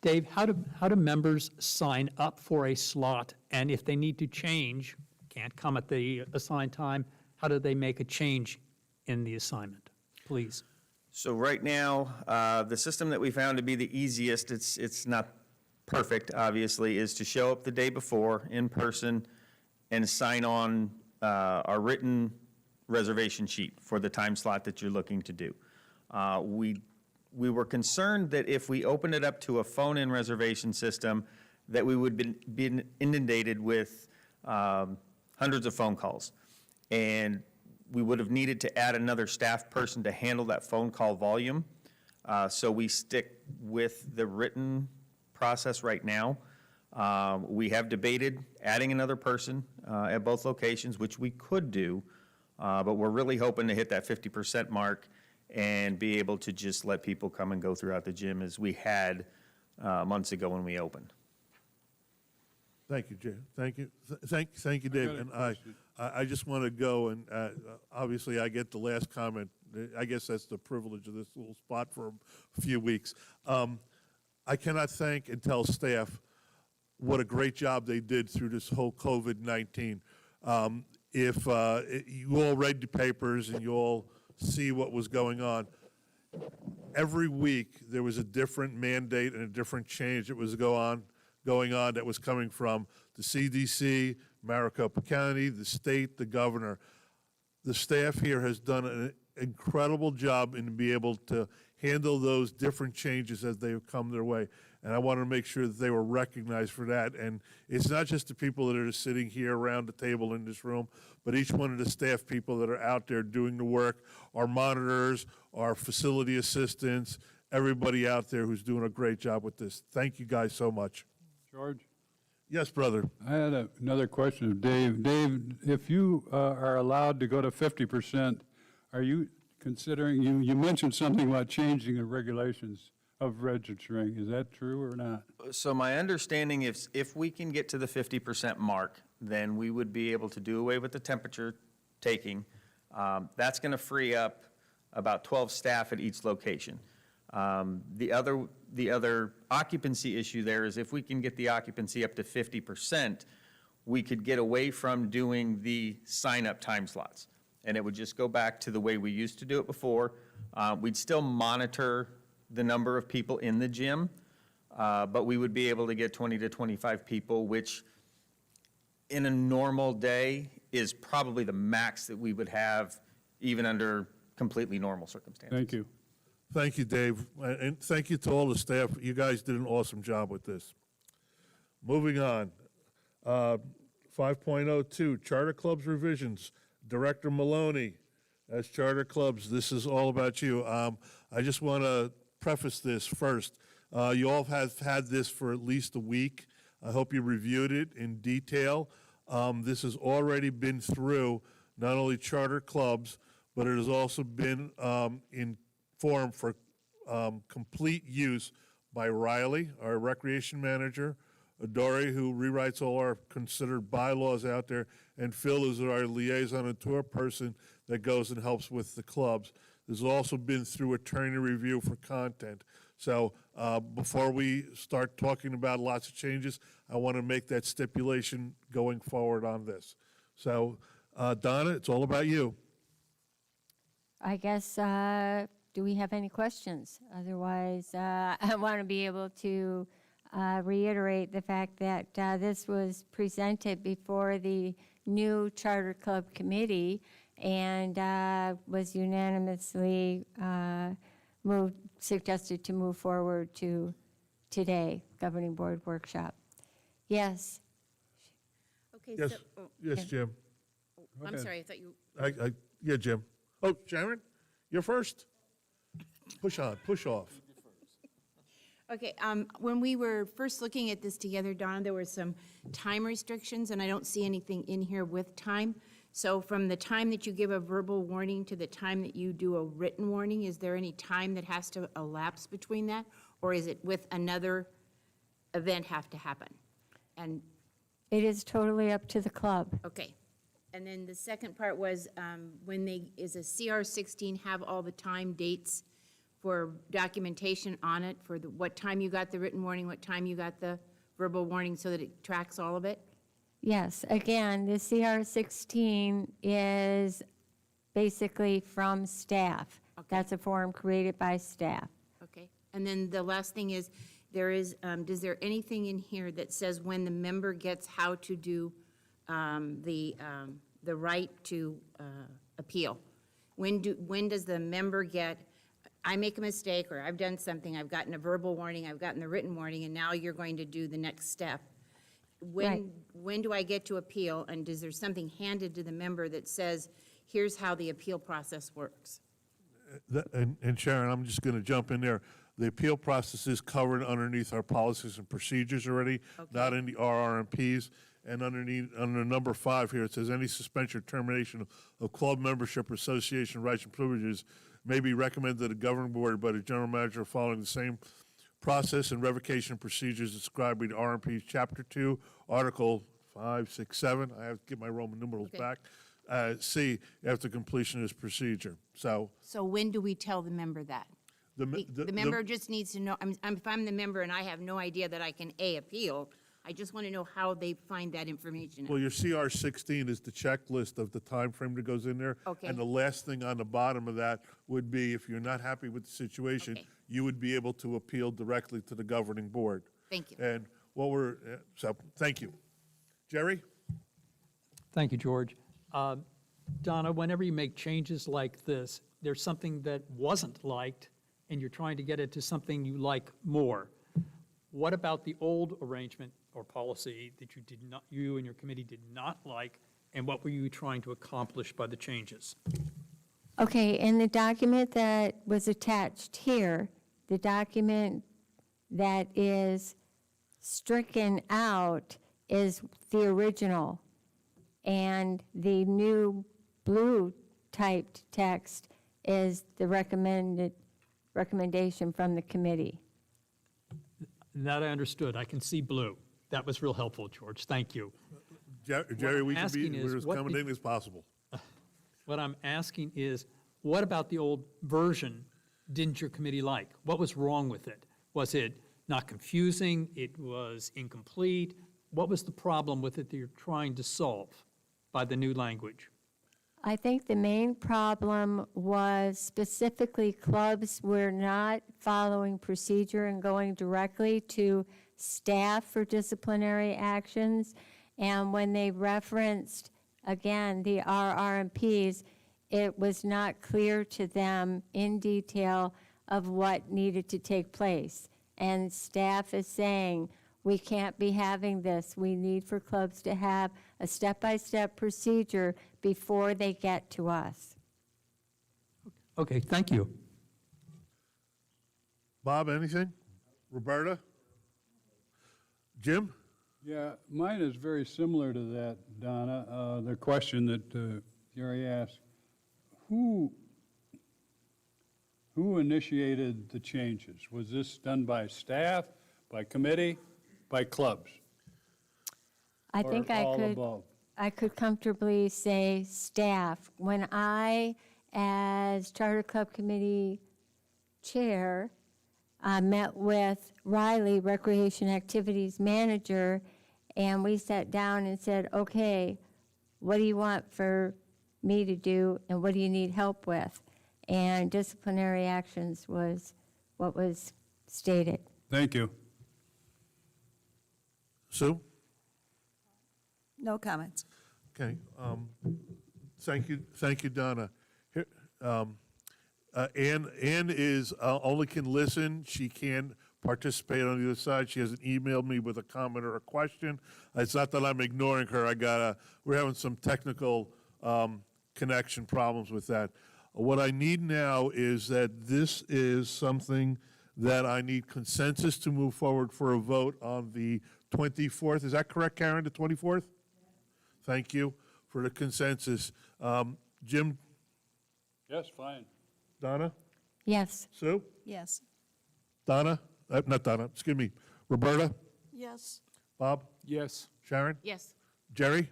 Dave, how do members sign up for a slot? And if they need to change, can't come at the assigned time, how do they make a change in the assignment? Please. So right now, the system that we found to be the easiest, it's not perfect, obviously, is to show up the day before in person and sign on our written reservation sheet for the time slot that you're looking to do. We were concerned that if we opened it up to a phone-in reservation system, that we would be inundated with hundreds of phone calls. And we would have needed to add another staff person to handle that phone call volume. So we stick with the written process right now. We have debated adding another person at both locations, which we could do, but we're really hoping to hit that 50% mark and be able to just let people come and go throughout the gym as we had months ago when we opened. Thank you, Jay. Thank you. Thank you, Dave. And I just want to go and obviously I get the last comment. I guess that's the privilege of this little spot for a few weeks. I cannot thank and tell staff what a great job they did through this whole COVID-19. If you all read the papers and you all see what was going on, every week there was a different mandate and a different change that was going on that was coming from the CDC, Maricopa County, the state, the governor. The staff here has done an incredible job in being able to handle those different changes as they have come their way. And I want to make sure that they were recognized for that. And it's not just the people that are sitting here around the table in this room, but each one of the staff people that are out there doing the work, our monitors, our facility assistants, everybody out there who's doing a great job with this. Thank you guys so much. George? Yes, brother. I had another question of Dave. Dave, if you are allowed to go to 50%, are you considering, you mentioned something about changing the regulations of registering. Is that true or not? So my understanding is if we can get to the 50% mark, then we would be able to do away with the temperature taking. That's going to free up about 12 staff at each location. The other occupancy issue there is if we can get the occupancy up to 50%, we could get away from doing the sign-up time slots. And it would just go back to the way we used to do it before. We'd still monitor the number of people in the gym, but we would be able to get 20 to 25 people, which in a normal day is probably the max that we would have even under completely normal circumstances. Thank you. Thank you, Dave, and thank you to all the staff. You guys did an awesome job with this. Moving on, 5.02, Charter Clubs revisions. Director Maloney, as Charter Clubs, this is all about you. I just want to preface this first. You all have had this for at least a week. I hope you reviewed it in detail. This has already been through not only Charter Clubs, but it has also been in form for complete use by Riley, our recreation manager, Adori, who rewrites all our considered bylaws out there, and Phil is our liaison and tour person that goes and helps with the clubs. There's also been through attorney review for content. So before we start talking about lots of changes, I want to make that stipulation going forward on this. So Donna, it's all about you. I guess, do we have any questions? Otherwise, I want to be able to reiterate the fact that this was presented before the new Charter Club Committee and was unanimously suggested to move forward to today, Governing Board workshop. Yes. Okay, Yes, so, yes, Jim. I'm sorry, I thought you, Yeah, Jim. Oh, Sharon, you're first. Push on, push off. okay, when we were first looking at this together, Donna, there were some time restrictions, and I don't see anything in here with time. So from the time that you give a verbal warning to the time that you do a written warning, is there any time that has to elapse between that? Or is it with another event have to happen? And, It is totally up to the club. okay. And then the second part was, is a CR 16 have all the time, dates for documentation on it, for what time you got the written warning, what time you got the verbal warning, so that it tracks all of it? Yes, again, the CR 16 is basically from staff. That's a form created by staff. Okay, and then the last thing is, is there anything in here that says when the member gets how to do the right to appeal? When does the member get, I make a mistake, or I've done something, I've gotten a verbal warning, I've gotten the written warning, and now you're going to do the next step? Right. When do I get to appeal, and is there something handed to the member that says, here's how the appeal process works? And Sharon, I'm just going to jump in there. The appeal process is covered underneath our policies and procedures already, not in the RRMPs. And underneath, under number 5 here, it says any suspension or termination of club membership or association rights and privileges may be recommended to the governing board by the general manager following the same process and revocation procedures described in RMPs Chapter 2, Article 5, 6, 7. I have to get my Roman numerals back. C, after completion of this procedure. So when do we tell the member that? The member just needs to know, if I'm the member and I have no idea that I can, appeal, I just want to know how they find that information. Well, your CR 16 is the checklist of the time frame that goes in there. Okay. And the last thing on the bottom of that would be, if you're not happy with the situation, Okay. you would be able to appeal directly to the governing board. Thank you. And thank you. Jerry? Thank you, George. Donna, whenever you make changes like this, there's something that wasn't liked, and you're trying to get it to something you like more. What about the old arrangement or policy that you and your committee did not like, and what were you trying to accomplish by the changes? Okay, in the document that was attached here, the document that is stricken out is the original, and the new blue typed text is the recommendation from the committee. That I understood. I can see blue. That was real helpful, George. Thank you. Jerry, we can be asking is, as accommodating as possible. What I'm asking is, what about the old version didn't your committee like? What was wrong with it? Was it not confusing? It was incomplete? What was the problem with it that you're trying to solve by the new language? I think the main problem was specifically clubs were not following procedure and going directly to staff for disciplinary actions. And when they referenced, again, the RRMPs, it was not clear to them in detail of what needed to take place. And staff is saying, we can't be having this. We need for clubs to have a step-by-step procedure before they get to us. Okay, thank you. Bob, anything? Roberta? Jim? Yeah, mine is very similar to that, Donna. The question that Jerry asked, who initiated the changes? Was this done by staff, by committee, by clubs? I Or think all above? I could comfortably say staff. When I, as Charter Club Committee Chair, met with Riley, Recreation Activities Manager, and we sat down and said, okay, what do you want for me to do, and what do you need help with? And disciplinary actions was what was stated. Thank you. Sue? No comments. Okay, thank you, Donna. Here, Ann is, only can listen, she can't participate on the other side. She hasn't emailed me with a comment or a question. It's not that I'm ignoring her, we're having some technical connection problems with that. What I need now is that this is something that I need consensus to move forward for a vote on the 24th. Is that correct, Karen, the 24th? Thank you for the consensus. Jim, Yes, fine. Donna, Yes. Sue, Yes. Donna, not Donna, excuse me, Roberta, Yes. Bob, Yes. Sharon, Yes. Jerry?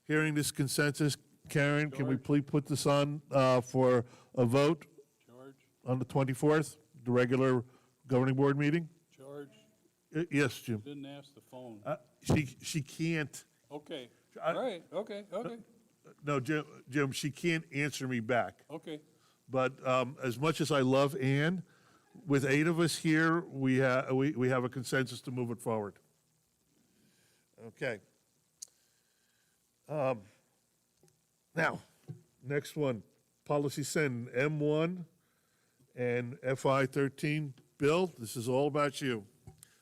Hearing this consensus, Karen, can we please put this on for a vote George, on the 24th, the regular governing board meeting? George, Yes, Jim. didn't ask the phone. She can't, Okay, I- all right, okay, no, Jim, she can't answer me back. okay. But as much as I love Ann, with 8 of us here, we have a consensus to move it forward. Okay. Now, next one, policy send, M1 and FI 13. Bill, this is all about you.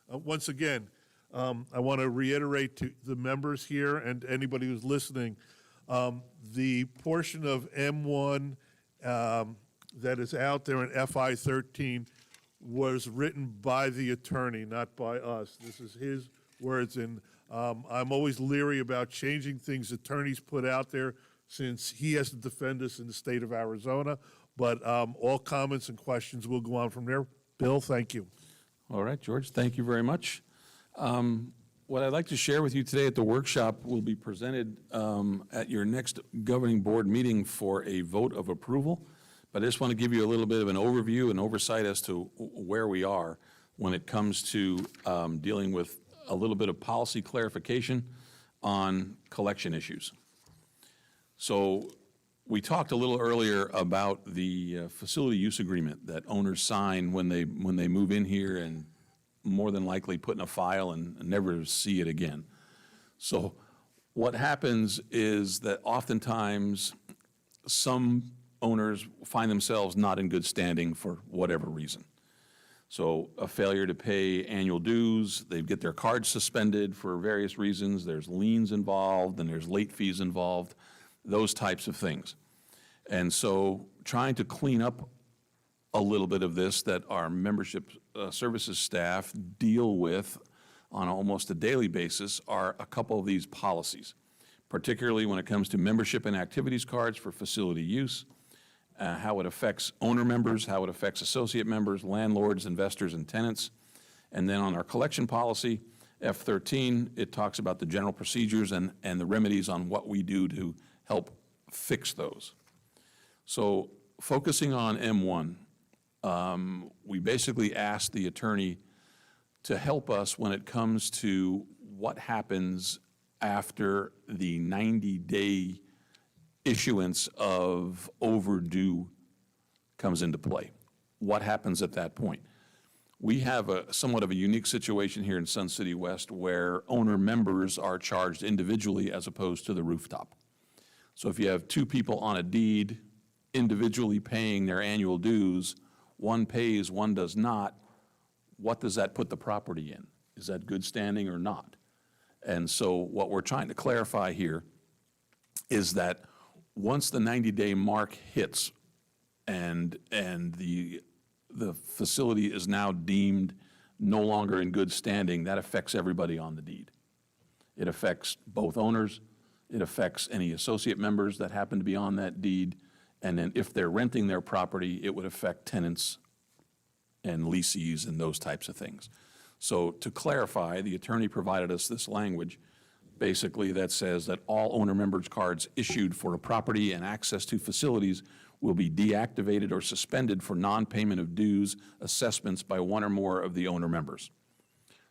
Once again, I want to reiterate to the members here and anybody who's listening, the portion of M1 that is out there in FI 13 was written by the attorney, not by us. This is his words, and I'm always leery about changing things attorneys put out there since he has to defend us in the state of Arizona. But all comments and questions will go on from there. Bill, thank you. All right, George, thank you very much. What I'd like to share with you today at the workshop will be presented at your next governing board meeting for a vote of approval. But I just want to give you a little bit of an overview and oversight as to where we are when it comes to dealing with a little bit of policy clarification on collection issues. So we talked a little earlier about the facility use agreement that owners sign when they move in here and more than likely put in a file and never see it again. So what happens is that oftentimes some owners find themselves not in good standing for whatever reason. So a failure to pay annual dues, they get their cards suspended for various reasons, there's liens involved and there's late fees involved, those types of things. And so trying to clean up a little bit of this that our membership services staff deal with on almost a daily basis are a couple of these policies, particularly when it comes to membership and activities cards for facility use, how it affects owner members, how it affects associate members, landlords, investors, and tenants. And then on our collection policy, F13, it talks about the general procedures and the remedies on what we do to help fix those. So focusing on M1, we basically asked the attorney to help us when it comes to what happens after the 90-day issuance of overdue comes into play. What happens at that point? We have somewhat of a unique situation here in Sun City West where owner members are charged individually as opposed to the rooftop. So if you have 2 people on a deed individually paying their annual dues, one pays, one does not, what does that put the property in? Is that good standing or not? And so what we're trying to clarify here is that once the 90-day mark hits and the facility is now deemed no longer in good standing, that affects everybody on the deed. It affects both owners, it affects any associate members that happen to be on that deed, and then if they're renting their property, it would affect tenants and leasees and those types of things. So to clarify, the attorney provided us this language basically that says that all owner members cards issued for a property and access to facilities will be deactivated or suspended for non-payment of dues assessments by one or more of the owner members.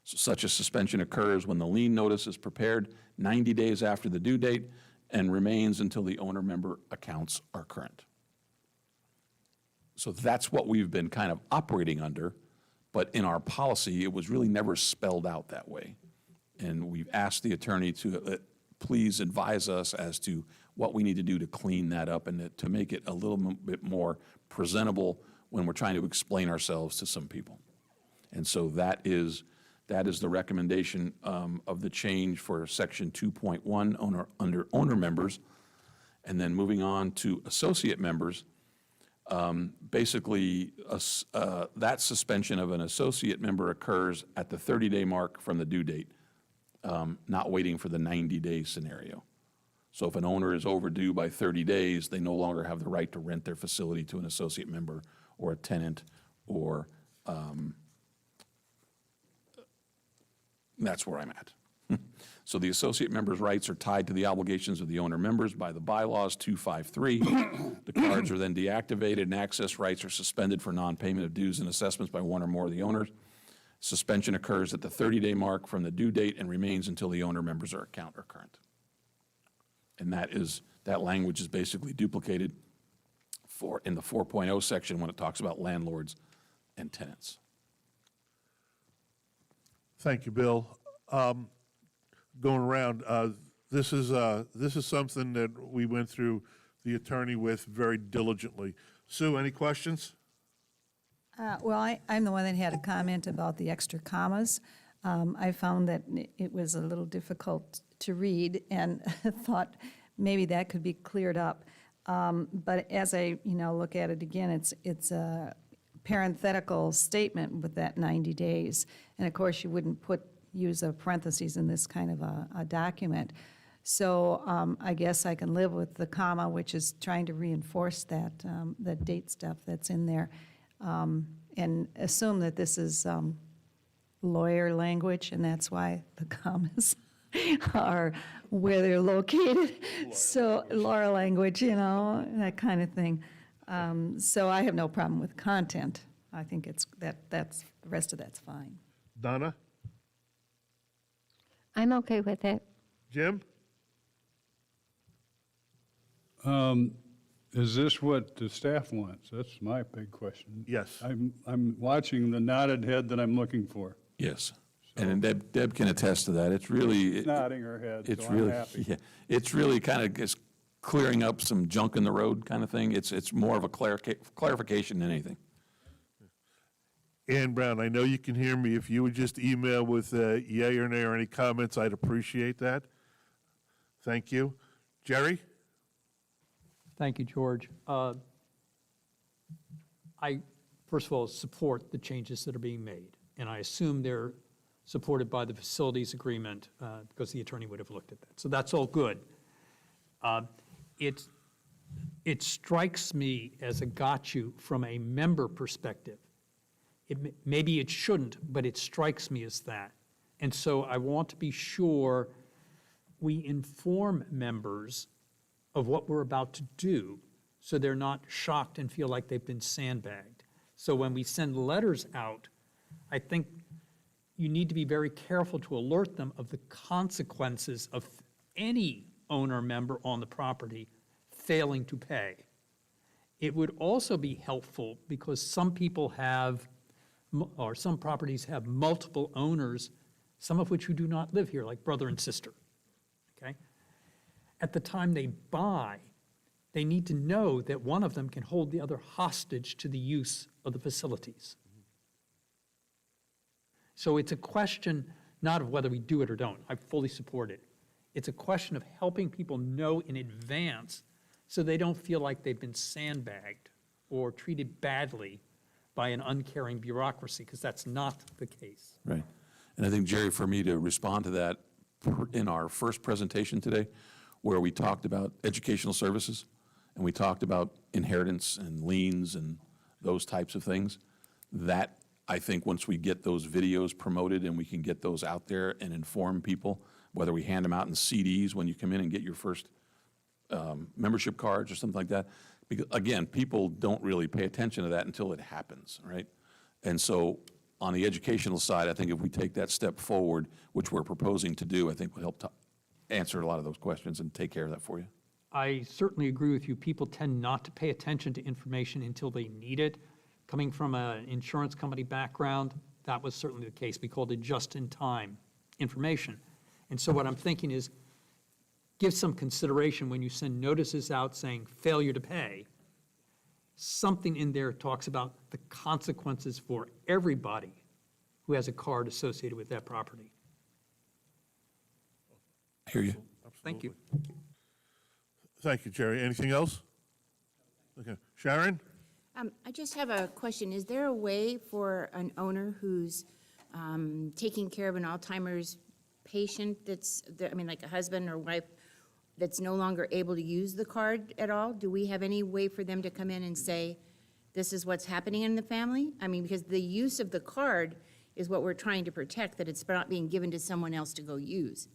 Such a suspension occurs when the lien notice is prepared 90 days after the due date and remains until the owner member accounts are current. So that's what we've been kind of operating under, but in our policy, it was really never spelled out that way. And we've asked the attorney to please advise us as to what we need to do to clean that up and to make it a little bit more presentable when we're trying to explain ourselves to some people. And so that is the recommendation of the change for Section 2.1 under owner members. And then moving on to associate members, basically that suspension of an associate member occurs at the 30-day mark from the due date, not waiting for the 90-day scenario. So if an owner is overdue by 30 days, they no longer have the right to rent their facility to an associate member or a tenant, or that's where I'm at. So the associate members' rights are tied to the obligations of the owner members by the bylaws 253. The cards are then deactivated and access rights are suspended for non-payment of dues and assessments by one or more of the owners. Suspension occurs at the 30-day mark from the due date and remains until the owner members' account are current. And that language is basically duplicated in the 4.0 section when it talks about landlords and tenants. Thank you, Bill. Going around, this is something that we went through the attorney with very diligently. Sue, any questions? Well, I'm the one that had a comment about the extra commas. I found that it was a little difficult to read and thought maybe that could be cleared up. But as I, look at it again, it's a parenthetical statement with that 90 days. And of course, you wouldn't use a parentheses in this kind of a document. So I guess I can live with the comma, which is trying to reinforce that date stuff that's in there, and assume that this is lawyer language, and that's why the commas are where they're located. So lawyer language, that kind of thing. So I have no problem with content. I think that's the rest of that's fine. Donna? I'm okay with it. Jim? Is this what the staff wants? That's my big question. Yes. I'm watching the nodded head that I'm looking for. Yes. And Deb can attest to that. It's really. She's nodding her head, It's so I'm really, happy. yeah, it's really kind of just clearing up some junk in the road kind of thing. It's more of a clarification than anything. Ann Brown, I know you can hear me. If you would just email with yay or nay or any comments, I'd appreciate that. Thank you. Jerry? Thank you, George. I, first of all, support the changes that are being made, and I assume they're supported by the facilities agreement because the attorney would have looked at that. So that's all good. It strikes me as a gotcha from a member perspective. Maybe it shouldn't, but it strikes me as that. And so I want to be sure we inform members of what we're about to do so they're not shocked and feel like they've been sandbagged. So when we send letters out, I think you need to be very careful to alert them of the consequences of any owner member on the property failing to pay. It would also be helpful because some people have, or some properties have multiple owners, some of which who do not live here, like brother and sister, okay? At the time they buy, they need to know that one of them can hold the other hostage to the use of the facilities. So it's a question not of whether we do it or don't. I fully support it. It's a question of helping people know in advance so they don't feel like they've been sandbagged or treated badly by an uncaring bureaucracy, because that's not the case. Right. And I think, Jerry, for me to respond to that, in our first presentation today, where we talked about educational services, and we talked about inheritance and liens and those types of things, that I think once we get those videos promoted and we can get those out there and inform people, whether we hand them out in CDs when you come in and get your first membership cards or something like that, Because, again, people don't really pay attention to that until it happens, right? And so on the educational side, I think if we take that step forward, which we're proposing to do, I think will help to answer a lot of those questions and take care of that for you. I certainly agree with you. People tend not to pay attention to information until they need it. Coming from an insurance company background, that was certainly the case. We called it just-in-time information. And so what I'm thinking is, give some consideration when you send notices out saying failure to pay. Something in there talks about the consequences for everybody who has a card associated with that property. I hear you. Thank you. Thank you, Jerry. Anything else? Okay. Sharon? I just have a question. Is there a way for an owner who's taking care of an Alzheimer's patient like a husband or wife, that's no longer able to use the card at all? Do we have any way for them to come in and say, this is what's happening in the family? I mean, because the use of the card is what we're trying to protect, that it's not being given to someone else to go use.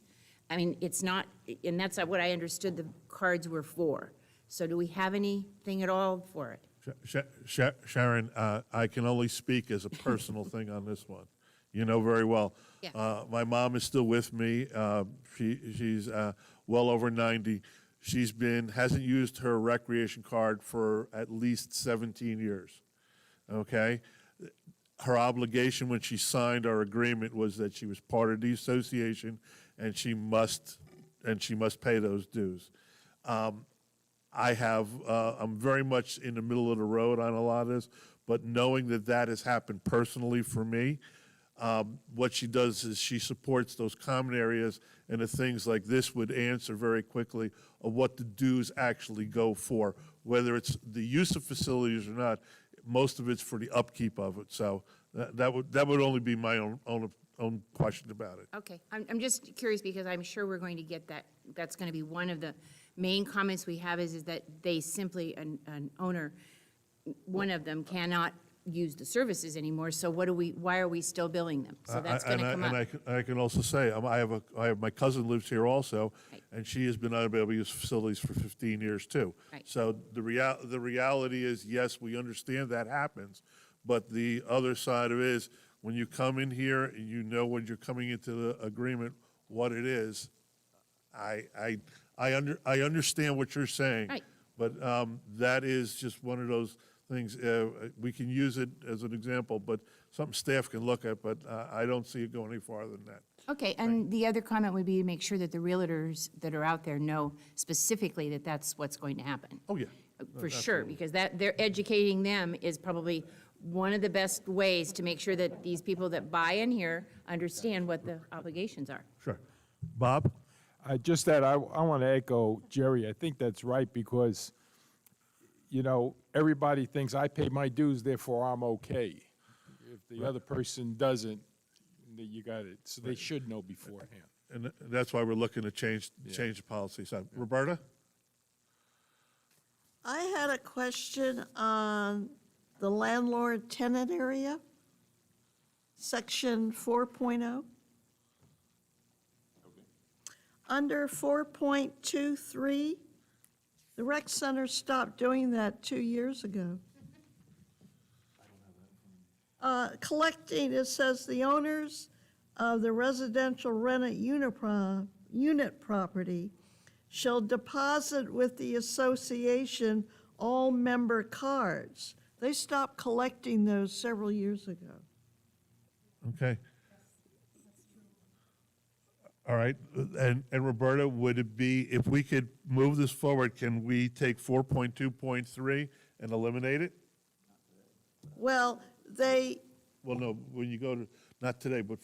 I mean, it's not, and that's what I understood the cards were for. So do we have anything at all for it? Sharon, I can only speak as a personal thing on this one. You know very well. Yeah. My mom is still with me. She's well over 90. Hasn't used her recreation card for at least 17 years, okay? Her obligation when she signed our agreement was that she was part of the association and she must pay those dues. I'm very much in the middle of the road on a lot of this, but knowing that has happened personally for me, what she does is she supports those common areas, and the things like this would answer very quickly of what the dues actually go for, whether it's the use of facilities or not. Most of it's for the upkeep of it. So that would only be my own question about it. Okay, I'm just curious because I'm sure we're going to get that. That's going to be one of the main comments we have is that they simply, an owner, one of them cannot use the services anymore, so why are we still billing them? So that's going to come up. And I can also say, I have my cousin lives here also, Right. and she has been unable to use facilities for 15 years too. Right. So the reality is, yes, we understand that happens, but the other side of it is, when you come in here, you know when you're coming into the agreement what it is. I understand what you're saying. Right. But that is just one of those things. We can use it as an example, but something staff can look at, but I don't see it going any farther than that. Okay, and the other comment would be to make sure that the realtors that are out there know specifically that that's what's going to happen. Oh, yeah. For sure, because they're educating them is probably one of the best ways to make sure that these people that buy in here understand what the obligations are. Sure. Bob? Just that I want to echo Jerry. I think that's right because, everybody thinks I pay my dues, therefore I'm okay. If the other person doesn't, then you got it. So they should know beforehand. And that's why we're looking to change the policy. So, Roberta? I had a question on the landlord-tenant area, section 4.0. Under 4.23, the rec center stopped doing that 2 years ago. Collecting, it says the owners of the residential rented unit property shall deposit with the association all member cards. They stopped collecting those several years ago. Okay. All right. And Roberta, would it be, if we could move this forward, can we take 4.2.3 and eliminate it? Well, Well, no, when you go to, not today, but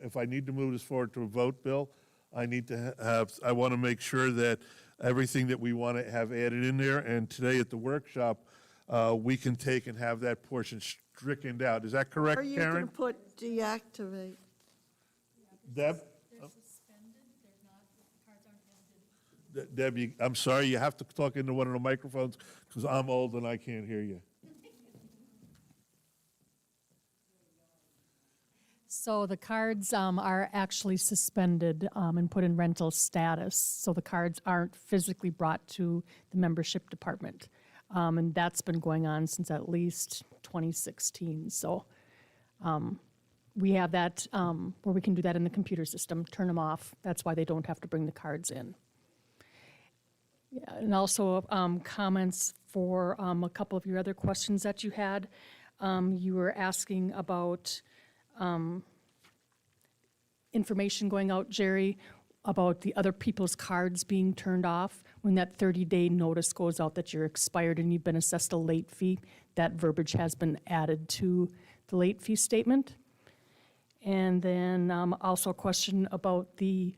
if I need to move this forward to a vote, Bill, I need to I want to make sure that everything that we want to have added in there, and today at the workshop, we can take and have that portion stricken out. Is that correct, are you Karen? going to put deactivate? Deb? Debbie, I'm sorry, you have to talk into one of the microphones because I'm old and I can't hear you. So the cards are actually suspended and put in rental status. So the cards aren't physically brought to the membership department. And that's been going on since at least 2016. So we have that where we can do that in the computer system, turn them off. That's why they don't have to bring the cards in. Yeah, and also comments for a couple of your other questions that you had. You were asking about information going out, Jerry, about the other people's cards being turned off. When that 30-day notice goes out that you're expired and you've been assessed a late fee, that verbiage has been added to the late fee statement. And then also a question about the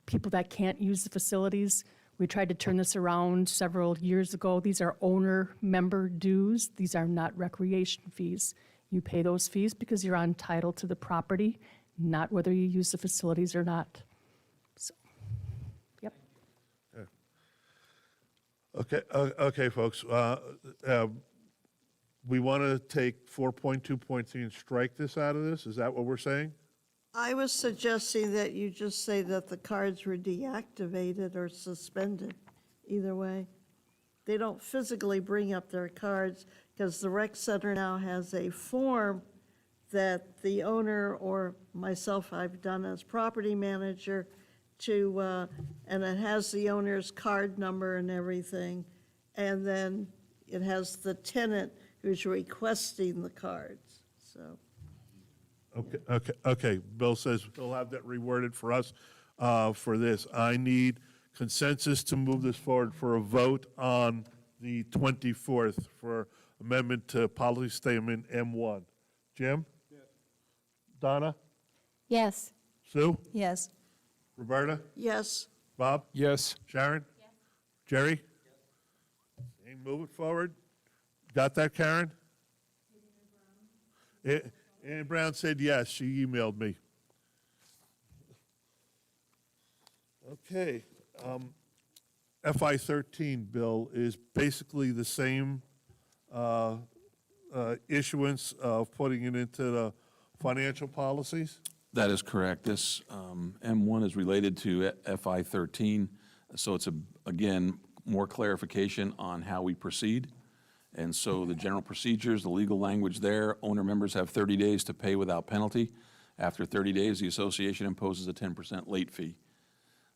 people that can't use the facilities. We tried to turn this around several years ago. These are owner-member dues. These are not recreation fees. You pay those fees because you're entitled to the property, not whether you use the facilities or not. So, yep. Okay, folks. We want to take 4.2.3 and strike this out of this? Is that what we're saying? I was suggesting that you just say that the cards were deactivated or suspended, either way. They don't physically bring up their cards because the rec center now has a form that the owner or myself, I've done as property manager to, and it has the owner's card number and everything. And then it has the tenant who's requesting the cards, so. Okay. Bill says he'll have that reworded for us for this. I need consensus to move this forward for a vote on the 24th for amendment to policy statement M1. Jim? Yes. Donna? Yes. Sue? Yes. Roberta? Yes, Bob? Yes. Sharon? Yes. Jerry? Yes. Move it forward. Got that, Karen? Ann Brown said yes. She emailed me. Okay. FI 13, Bill, is basically the same issuance of putting it into the financial policies? That is correct. This M1 is related to FI 13, so it's, again, more clarification on how we proceed. And so the general procedures, the legal language there, owner members have 30 days to pay without penalty. After 30 days, the association imposes a 10% late fee.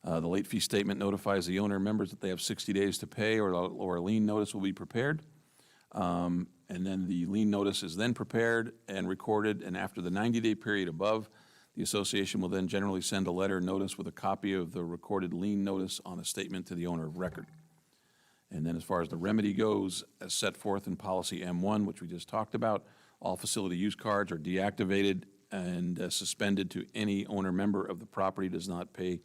The late fee statement notifies the owner members that they have 60 days to pay or a lien notice will be prepared. And then the lien notice is then prepared and recorded, and after the 90-day period above, the association will then generally send a letter notice with a copy of the recorded lien notice on a statement to the owner of record. And then as far as the remedy goes, as set forth in policy M1, which we just talked about, all facility use cards are deactivated and suspended to any owner member of the property does not pay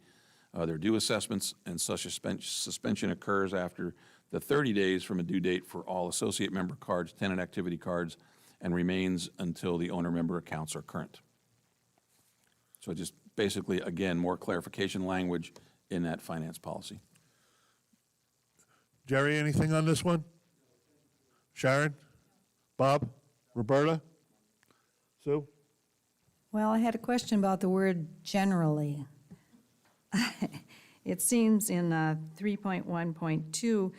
their due assessments, and such a suspension occurs after the 30 days from a due date for all associate member cards, tenant activity cards, and remains until the owner member accounts are current. So just basically, again, more clarification language in that finance policy. Jerry, anything on this one? Sharon? Bob? Roberta? Sue? Well, I had a question about the word generally. It seems in 3.1.2,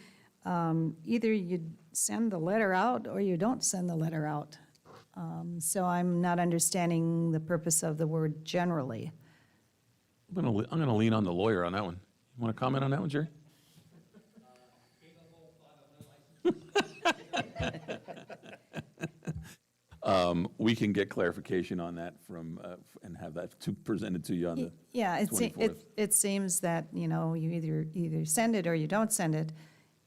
either you send the letter out or you don't send the letter out. So I'm not understanding the purpose of the word generally. I'm gonna lean on the lawyer on that one. You want to comment on that one, Jerry? We can get clarification on that from, and have that presented to you on the Yeah, 24th. it seems that, you know, you either send it or you don't send it,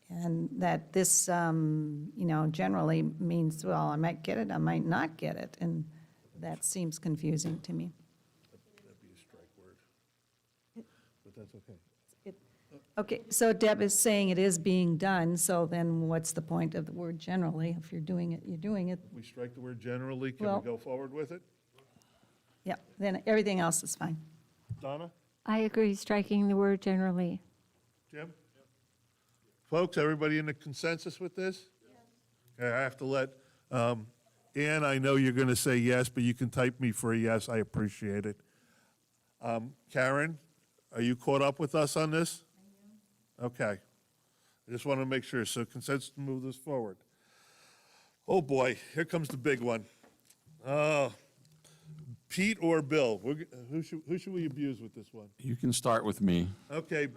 and that this, you know, generally means, well, I might get it, I might not get it, and that seems confusing to me. That'd be a strike word, but that's okay. Okay, so Deb is saying it is being done, so then what's the point of the word generally? If you're doing it, you're doing it. We strike the word generally, can Well- we go forward with it? Yeah, then everything else is fine. Donna? I agree, striking the word generally. Jim? Folks, everybody in the consensus with this? Okay, I have to let, Ann, I know you're going to say yes, but you can type me for a yes, I appreciate it. Karen, are you caught up with us on this? Okay. I just want to make sure. So consensus to move this forward. Oh, boy, here comes the big one. Pete or Bill? Who should we abuse with this one? You can start with me. Okay.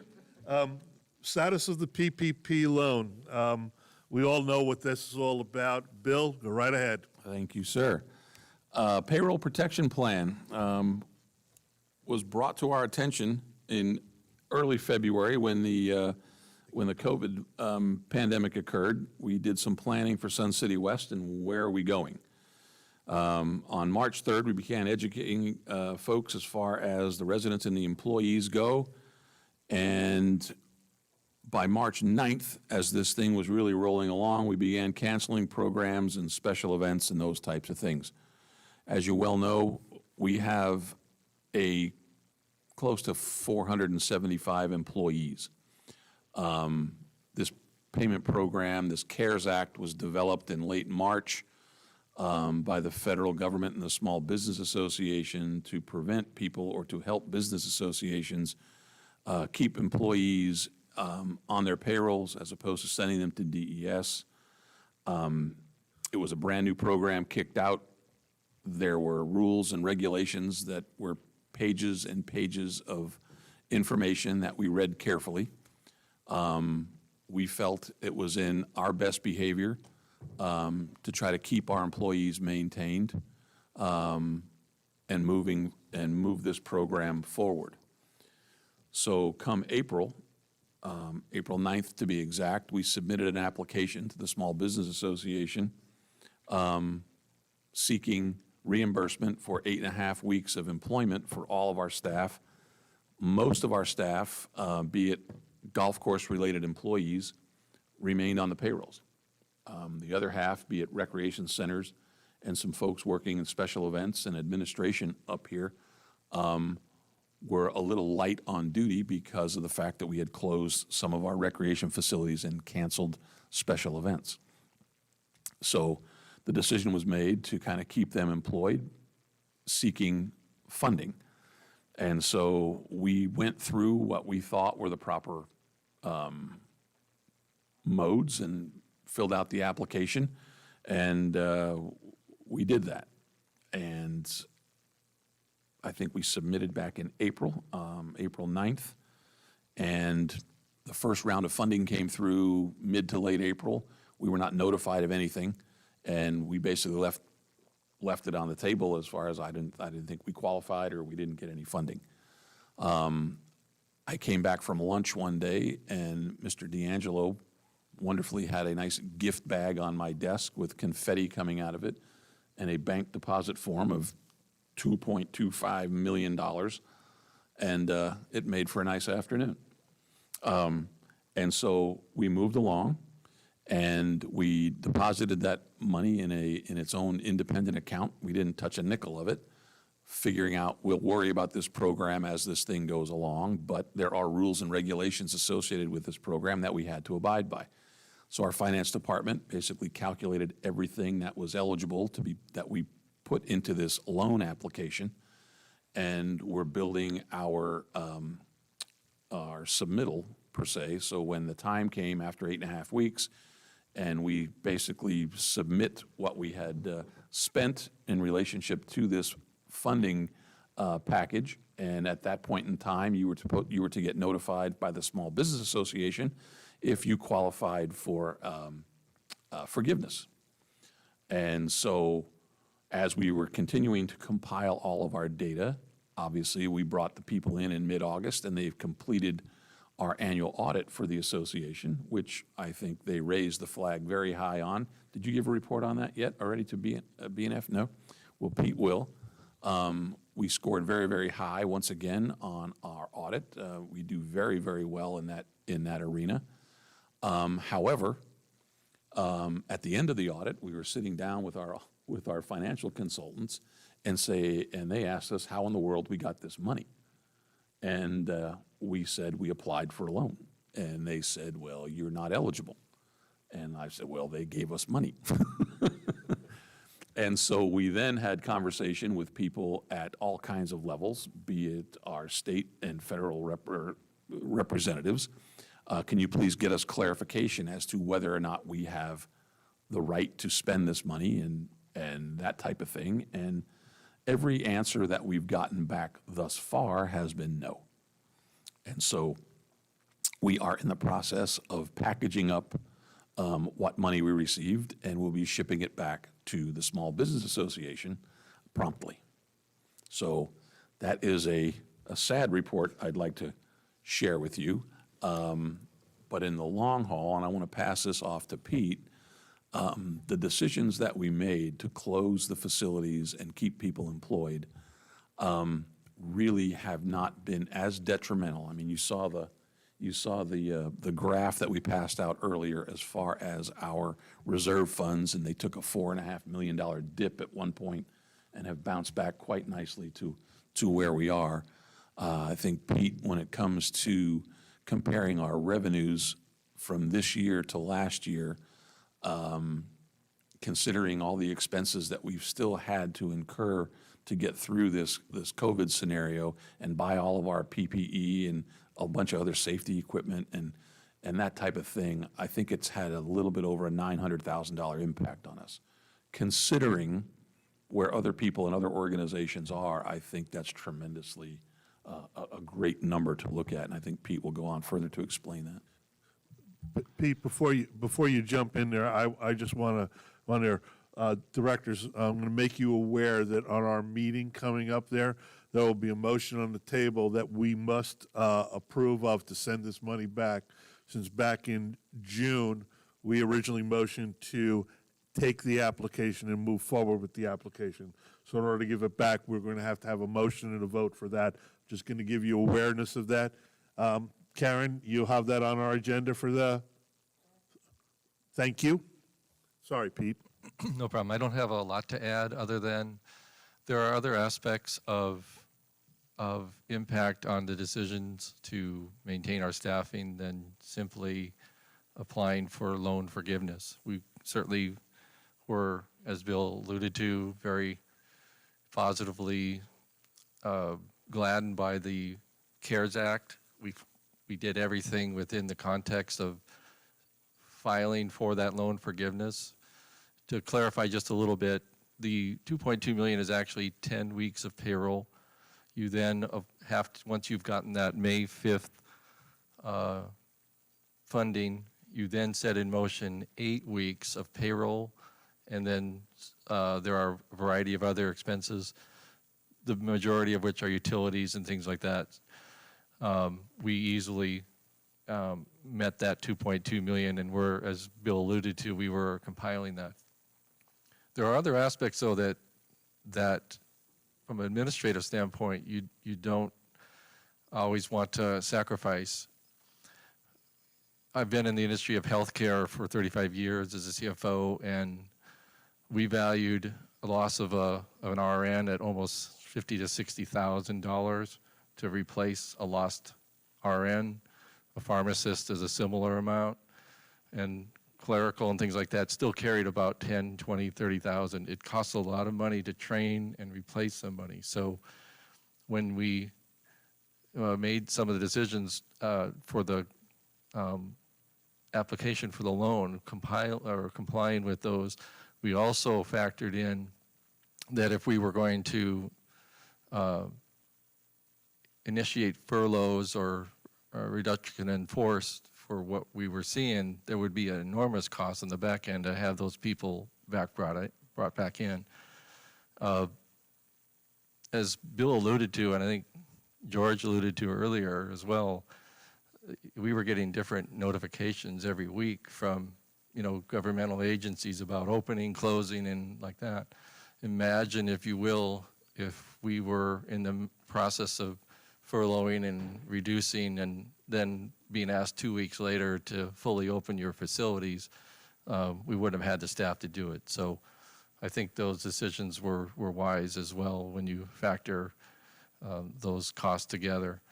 Status of the PPP loan. We all know what this is all about. Bill, go right ahead. Thank you, sir. Payroll protection plan was brought to our attention in early February when the COVID pandemic occurred. We did some planning for Sun City West and where are we going. On March 3rd, we began educating folks as far as the residents and the employees go. And by March 9th, as this thing was really rolling along, we began canceling programs and special events and those types of things. As you well know, we have close to 475 employees. This payment program, this CARES Act, was developed in late March by the federal government and the Small Business Association to prevent people or to help business associations keep employees on their payrolls as opposed to sending them to DES. It was a brand-new program kicked out. There were rules and regulations that were pages and pages of information that we read carefully. We felt it was in our best behavior to try to keep our employees maintained and move this program forward. So come April 9th to be exact, we submitted an application to the Small Business Association seeking reimbursement for 8.5 weeks of employment for all of our staff. Most of our staff, be it golf course-related employees, remained on the payrolls. The other half, be it recreation centers and some folks working in special events and administration up here, were a little light on duty because of the fact that we had closed some of our recreation facilities and canceled special events. So the decision was made to kind of keep them employed, seeking funding. And so we went through what we thought were the proper modes and filled out the application, and we did that. And I think we submitted back in April, April 9th, and the first round of funding came through mid to late April. We were not notified of anything, and we basically left it on the table as far as I didn't think we qualified or we didn't get any funding. I came back from lunch one day, and Mr. D'Angelo wonderfully had a nice gift bag on my desk with confetti coming out of it and a bank deposit form of $2.25 million, and it made for a nice afternoon. And so we moved along, and we deposited that money in its own independent account. We didn't touch a nickel of it, figuring out we'll worry about this program as this thing goes along, but there are rules and regulations associated with this program that we had to abide by. So our finance department basically calculated everything that was eligible that we put into this loan application, and we're building our submittal per se. So when the time came after 8.5 weeks, and we basically submit what we had spent in relationship to this funding package, and at that point in time, you were to get notified by the Small Business Association if you qualified for forgiveness. And so as we were continuing to compile all of our data, obviously we brought the people in mid-August, and they've completed our annual audit for the association, which I think they raised the flag very high on. Did you give a report on that yet already to BNF? No? Well, Pete will. We scored very, very high once again on our audit. We do very, very well in that arena. However, at the end of the audit, we were sitting down with our financial consultants, and they asked us how in the world we got this money. And we said we applied for a loan. And they said, well, you're not eligible. And I said, well, they gave us money. And so we then had conversation with people at all kinds of levels, be it our state and federal representatives, Can you please get us clarification as to whether or not we have the right to spend this money and that type of thing? And every answer that we've gotten back thus far has been no. And so we are in the process of packaging up what money we received, and we'll be shipping it back to the Small Business Association promptly. So that is a sad report I'd like to share with you. But in the long haul, and I want to pass this off to Pete, the decisions that we made to close the facilities and keep people employed really have not been as detrimental. I mean, you saw the graph that we passed out earlier as far as our reserve funds, and they took a $4.5 million dip at one point and have bounced back quite nicely to where we are. I think, Pete, when it comes to comparing our revenues from this year to last year, considering all the expenses that we've still had to incur to get through this COVID scenario and buy all of our PPE and a bunch of other safety equipment and that type of thing, I think it's had a little bit over a $900,000 impact on us. Considering where other people and other organizations are, I think that's tremendously a great number to look at, and I think Pete will go on further to explain that. But Pete, before you jump in there, I just want to, directors, I'm going to make you aware that on our meeting coming up there will be a motion on the table that we must approve of to send this money back, since back in June, we originally motioned to take the application and move forward with the application. So in order to give it back, we're going to have a motion and a vote for that. Just going to give you awareness of that. Karen, you'll have that on our agenda for the, thank you. Sorry, Pete. No problem. I don't have a lot to add other than there are other aspects of impact on the decisions to maintain our staffing than simply applying for loan forgiveness. We certainly were, as Bill alluded to, very positively gladdened by the CARES Act. We did everything within the context of filing for that loan forgiveness. To clarify just a little bit, the $2.2 million is actually 10 weeks of payroll. You then have to, once you've gotten that May 5th funding, you then set in motion 8 weeks of payroll, and then there are a variety of other expenses, the majority of which are utilities and things like that. We easily met that 2.2 million, and we're, as Bill alluded to, we were compiling that. There are other aspects, though, that from an administrative standpoint, you don't always want to sacrifice. I've been in the industry of healthcare for 35 years as a CFO, and we valued a loss of an RN at almost $50,000 to $60,000 to replace a lost RN. A pharmacist is a similar amount, and clerical and things like that still carried about 10, 20, 30,000. It costs a lot of money to train and replace somebody. So when we made some of the decisions for the application for the loan, complying with those, we also factored in that if we were going to initiate furloughs or reduction in force for what we were seeing, there would be an enormous cost on the back end to have those people brought back in. As Bill alluded to, and I think George alluded to earlier as well, we were getting different notifications every week from, governmental agencies about opening, closing, and like that. Imagine, if you will, if we were in the process of furloughing and reducing and then being asked 2 weeks later to fully open your facilities, we wouldn't have had the staff to do it. So I think those decisions were wise as well when you factor those costs together.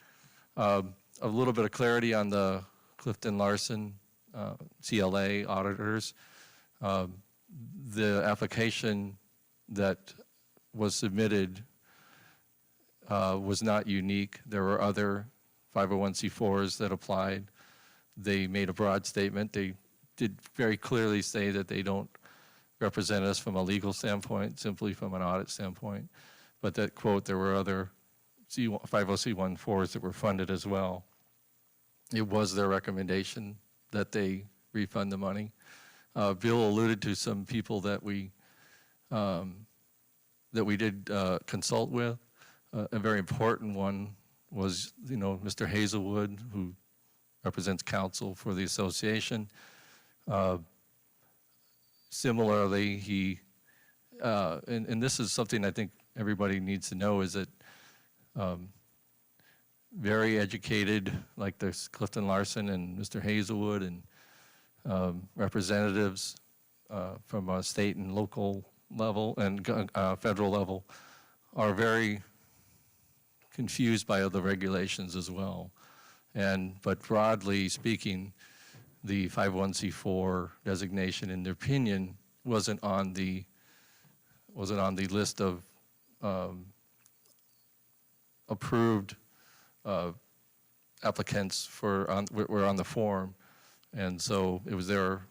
A little bit of clarity on the Clifton Larson CLA auditors. The application that was submitted was not unique. There were other 501c4s that applied. They made a broad statement. They did very clearly say that they don't represent us from a legal standpoint, simply from an audit standpoint. But that, quote, there were other 50C14s that were funded as well. It was their recommendation that they refund the money. Bill alluded to some people that we did consult with. A very important one was, Mr. Hazelwood, who represents counsel for the association. Similarly, he, and this is something I think everybody needs to know, is that very educated, like there's Clifton Larson and Mr. Hazelwood and representatives from a state and local level and federal level are very confused by other regulations as well. But broadly speaking, the 501c4 designation, in their opinion, wasn't on the list of approved applicants were on the form, and so it was their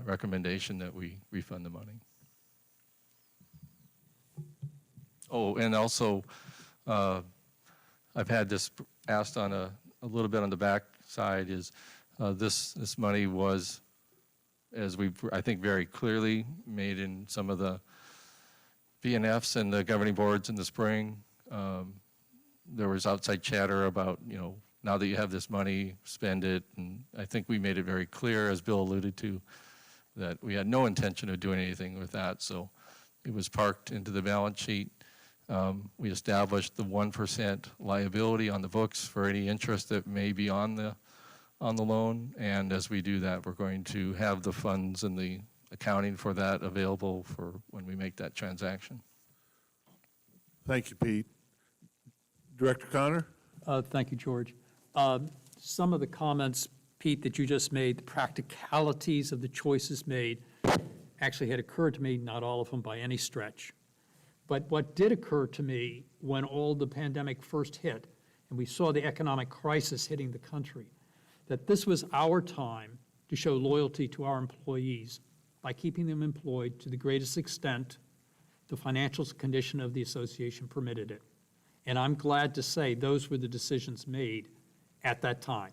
recommendation that we refund the money. Oh, and also, I've had this asked on a little bit on the back side, is this money was, as we I think very clearly made in some of the BNFs and the governing boards in the spring. There was outside chatter about, now that you have this money, spend it. And I think we made it very clear, as Bill alluded to, that we had no intention of doing anything with that. So it was parked into the balance sheet. We established the 1% liability on the books for any interest that may be on the loan. And as we do that, we're going to have the funds and the accounting for that available for when we make that transaction. Thank you, Pete. Director Connor? Thank you, George. Some of the comments, Pete, that you just made, the practicalities of the choices made, actually had occurred to me, not all of them by any stretch. But what did occur to me when all the pandemic first hit, and we saw the economic crisis hitting the country, that this was our time to show loyalty to our employees by keeping them employed to the greatest extent the financial condition of the association permitted it. And I'm glad to say those were the decisions made at that time.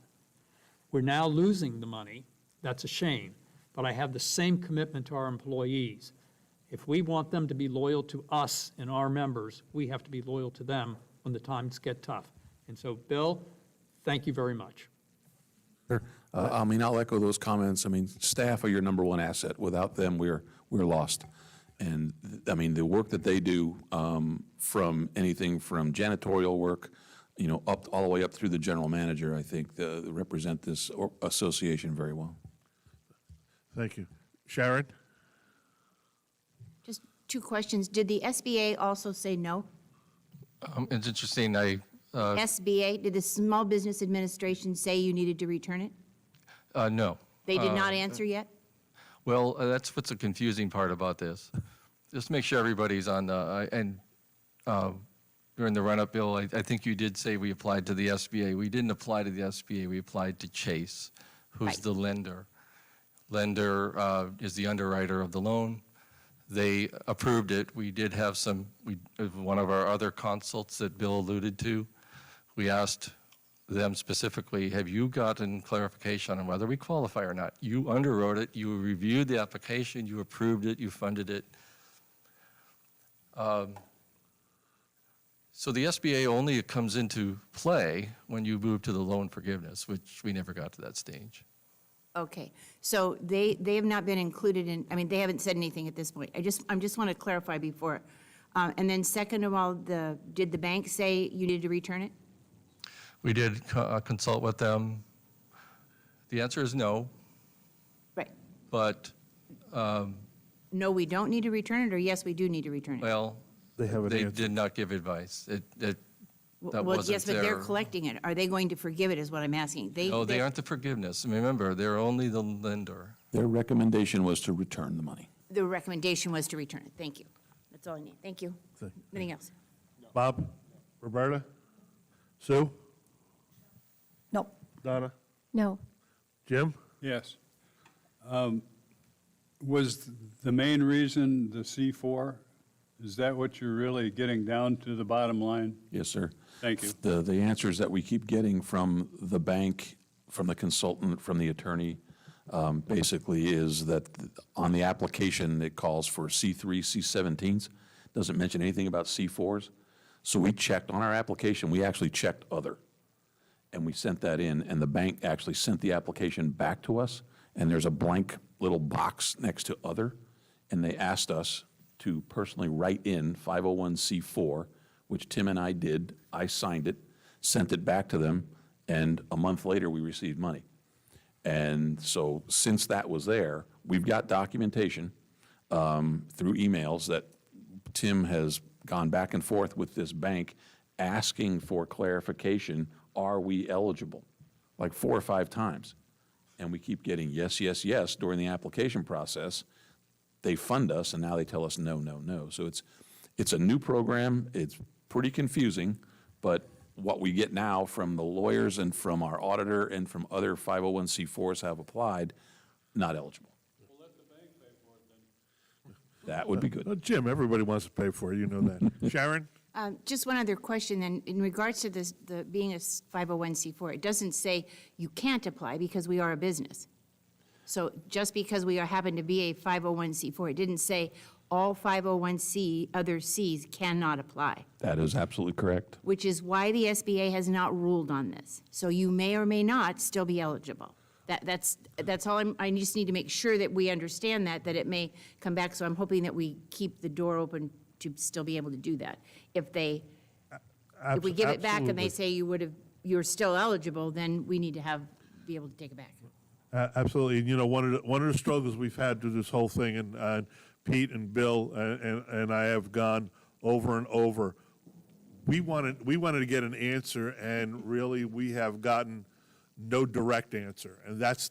We're now losing the money. That's a shame. But I have the same commitment to our employees. If we want them to be loyal to us and our members, we have to be loyal to them when the times get tough. And so, Bill, thank you very much. I'll echo those comments. Staff are your number one asset. Without them, we're lost. And the work that they do, from anything from janitorial work, up all the way up through the general manager, I think they represent this association very well. Thank you. Sharon? Just two questions. Did the SBA also say no? It's interesting, SBA, did the Small Business Administration say you needed to return it? no. They did not answer yet? Well, that's what's the confusing part about this. Just make sure everybody's on during the run-up, Bill, I think you did say we applied to the SBA. We didn't apply to the SBA, we applied to Chase, who's Right. the lender. Lender is the underwriter of the loan. They approved it. We did have one of our other consults that Bill alluded to, we asked them specifically, have you gotten clarification on whether we qualify or not? You underwrote it, you reviewed the application, you approved it, you funded it. So the SBA only comes into play when you move to the loan forgiveness, which we never got to that stage. Okay, so they have not been included in, they haven't said anything at this point. I just want to clarify before. And then second of all, did the bank say you needed to return it? We did consult with them. The answer is no. Right. But, No, we don't need to return it, or yes, we do need to return it? well, They did not give advice. That Well, wasn't yes, but they're their- collecting it. Are they going to forgive it is what I'm asking. No, they aren't the forgiveness. Remember, they're only the lender. Their recommendation was to return the money. The recommendation was to return it. Thank you. That's all I need. Thank you. Anything else? Bob? Roberta? Sue? No. Donna? No. Jim? Yes. Was the main reason the C4? Is that what you're really getting down to the bottom line? Yes, sir. Thank you. The answers that we keep getting from the bank, from the consultant, from the attorney, basically is that on the application, it calls for C3, C17s, doesn't mention anything about C4s. So we checked on our application, we actually checked other, and we sent that in, and the bank actually sent the application back to us, and there's a blank little box next to other, and they asked us to personally write in 501c4, which Tim and I did. I signed it, sent it back to them, and a month later, we received money. And so since that was there, we've got documentation through emails that Tim has gone back and forth with this bank asking for clarification, are we eligible? Like 4 or 5 times. And we keep getting yes, yes, yes during the application process. They fund us, and now they tell us no, no, no. So it's a new program. It's pretty confusing, but what we get now from the lawyers and from our auditor and from other 501c4s have applied, not eligible. We'll let the bank pay for it then. That would be good. Jim, everybody wants to pay for it, you know that. Sharon? Just one other question then, in regards to this, the being a 501c4, it doesn't say you can't apply because we are a business. So just because we happen to be a 501c4, it didn't say all 501c other Cs cannot apply, That is absolutely correct. which is why the SBA has not ruled on this. So you may or may not still be eligible. That's all I just need to make sure that we understand that it may come back. So I'm hoping that we keep the door open to still be able to do that. If we give it back and they say you're still eligible, then we need to be able to take it back. Absolutely. And, you know, one of the struggles we've had through this whole thing, and Pete and Bill and I have gone over and over, we wanted to get an answer, and really we have gotten no direct answer. And that's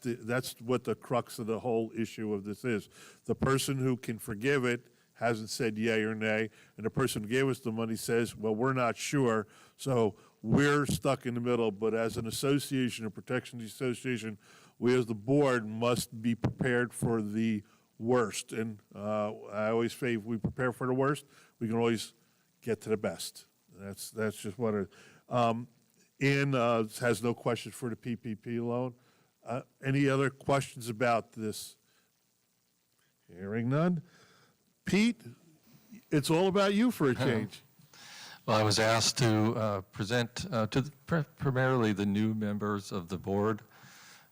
what the crux of the whole issue of this is. The person who can forgive it hasn't said yay or nay, and the person who gave us the money says, well, we're not sure, so we're stuck in the middle. But as an association, a protection association, we as the board must be prepared for the worst. And I always say if we prepare for the worst, we can always get to the best. That's just what it Ian has no questions for the PPP loan. Any other questions about this? Hearing none. Pete, it's all about you for a change. Well, I was asked to present to primarily the new members of the board,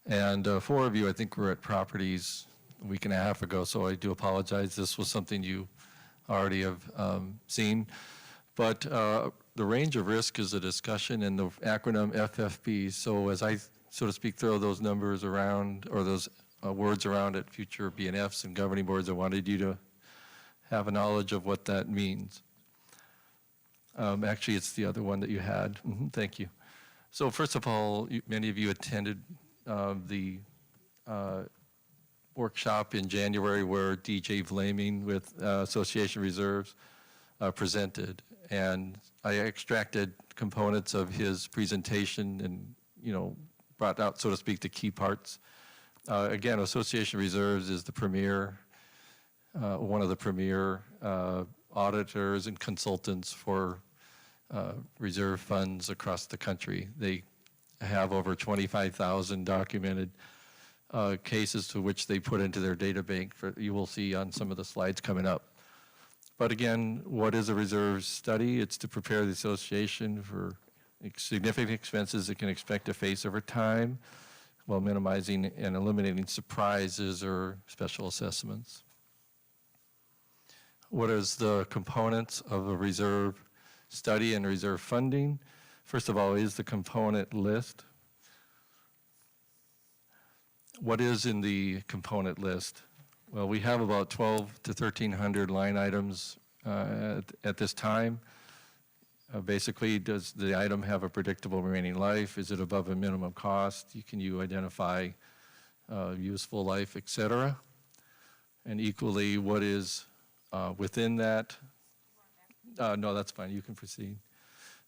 and 4 of you, I think, were at properties a week and a half ago, so I do apologize. This was something you already have seen. But the range of risk is a discussion in the acronym FFB, so as I, so to speak, throw those numbers around, or those words around at future BNFs and governing boards, I wanted you to have a knowledge of what that means. Actually, it's the other one that you had. Thank you. So first of all, many of you attended the workshop in January where DJ Vlaming with Association Reserves presented. And I extracted components of his presentation and, you know, brought out, so to speak, the key parts. Again, Association Reserves is the premier, one of the premier auditors and consultants for reserve funds across the country. They have over 25,000 documented cases to which they put into their data bank. You will see on some of the slides coming up. But again, what is a reserve study? It's to prepare the association for significant expenses it can expect to face over time while minimizing and eliminating surprises or special assessments. What is the components of a reserve study and reserve funding? First of all, is the component list. What is in the component list? Well, we have about 12 to 1,300 line items at this time. Basically, does the item have a predictable remaining life? Is it above a minimum cost? Can you identify useful life, et cetera? And equally, what is within that? No, that's fine. You can proceed.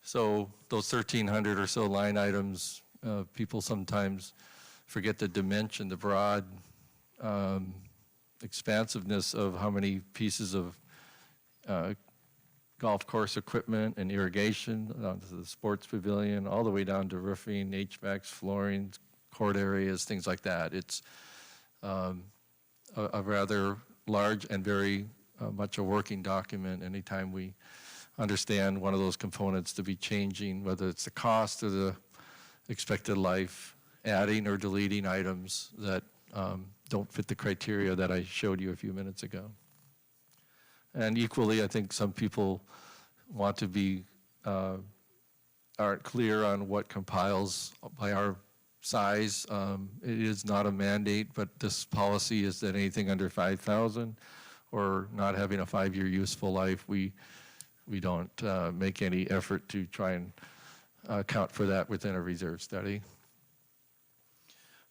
So those 1,300 or so line items, people sometimes forget the dimension, the broad expansiveness of how many pieces of golf course equipment and irrigation, down to the sports pavilion, all the way down to roofing, HVACs, flooring, court areas, things like that. It's a rather large and very much a working document anytime we understand one of those components to be changing, whether it's the cost or the expected life, adding or deleting items that don't fit the criteria that I showed you a few minutes ago. And equally, I think some people want to be, aren't clear on what compiles by our size. It is not a mandate, but this policy is that anything under 5,000 or not having a 5-year useful life, we don't make any effort to try and account for that within a reserve study.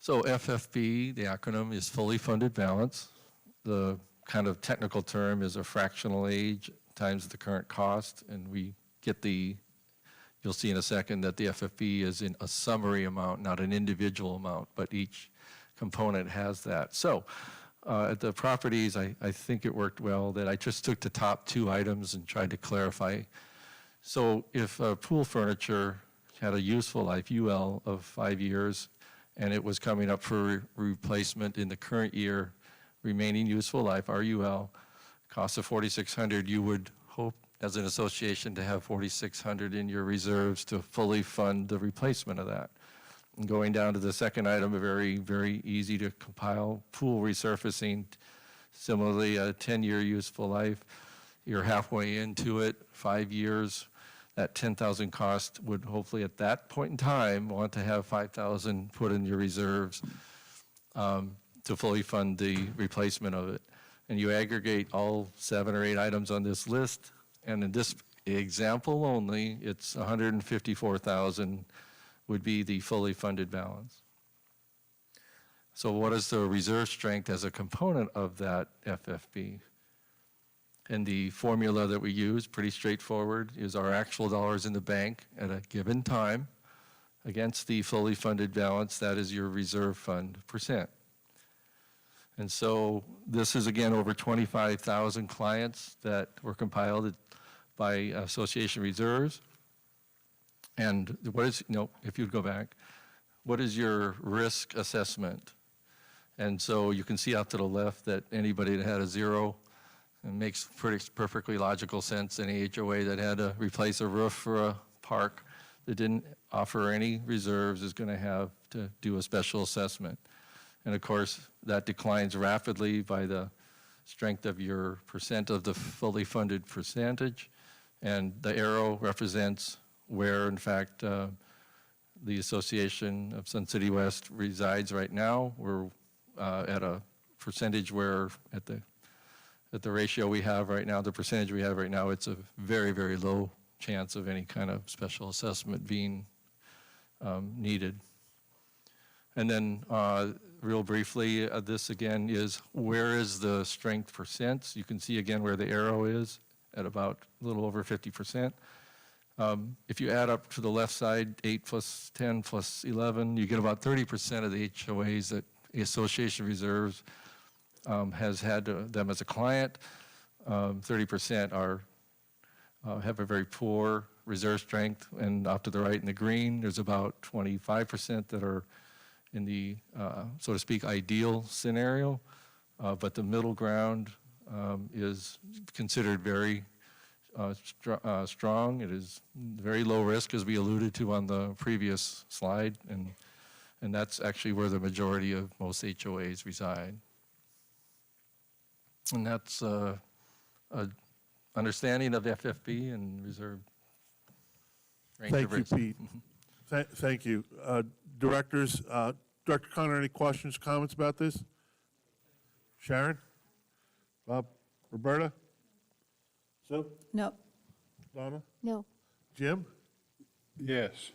So FFB, the acronym, is fully funded balance. The kind of technical term is a fractional age times the current cost, and we get the, you'll see in a second that the FFB is in a summary amount, not an individual amount, but each component has that. So at the properties, I think it worked well that I just took the top 2 items and tried to clarify. So if pool furniture had a useful life, UL, of 5 years, and it was coming up for replacement in the current year, remaining useful life, RUL, cost of $4,600, you would hope as an association to have $4,600 in your reserves to fully fund the replacement of that. And going down to the second item, a very, very easy to compile, pool resurfacing, similarly a 10-year useful life. You're halfway into it, 5 years. That $10,000 cost would hopefully at that point in time want to have $5,000 put in your reserves to fully fund the replacement of it. And you aggregate all 7 or 8 items on this list, and in this example only, it's $154,000 would be the fully funded balance. So what is the reserve strength as a component of that FFB? And the formula that we use, pretty straightforward, is our actual dollars in the bank at a given time against the fully funded balance, that is your reserve fund percent. And so this is, again, over 25,000 clients that were compiled by association reserves. And what is, if you'd go back, what is your risk assessment? And so you can see out to the left that anybody that had a 0, it makes perfectly logical sense. Any HOA that had to replace a roof for a park that didn't offer any reserves is going to have to do a special assessment. And of course, that declines rapidly by the strength of your percent of the fully funded percentage. And the arrow represents where, in fact, the Association of Sun City West resides right now. We're at a percentage where at the ratio we have right now, the percentage we have right now, it's a very, very low chance of any kind of special assessment being needed. And then real briefly, this again is where is the strength percents? You can see again where the arrow is at about a little over 50%. If you add up to the left side, 8 plus 10 plus 11, you get about 30% of the HOAs that the association reserves has had them as a client. 30% have a very poor reserve strength, and off to the right in the green, there's about 25% that are in the, so to speak, ideal scenario, but the middle ground is considered very strong. It is very low risk, as we alluded to on the previous slide, and that's actually where the majority of most HOAs reside. And that's a understanding of FFB and reserve range of risk. Thank you, Pete. Thank you. Directors, Director Connor, any questions, comments about this? Sharon? Bob? Roberta? Sue? No. Donna? No. Jim? Yes.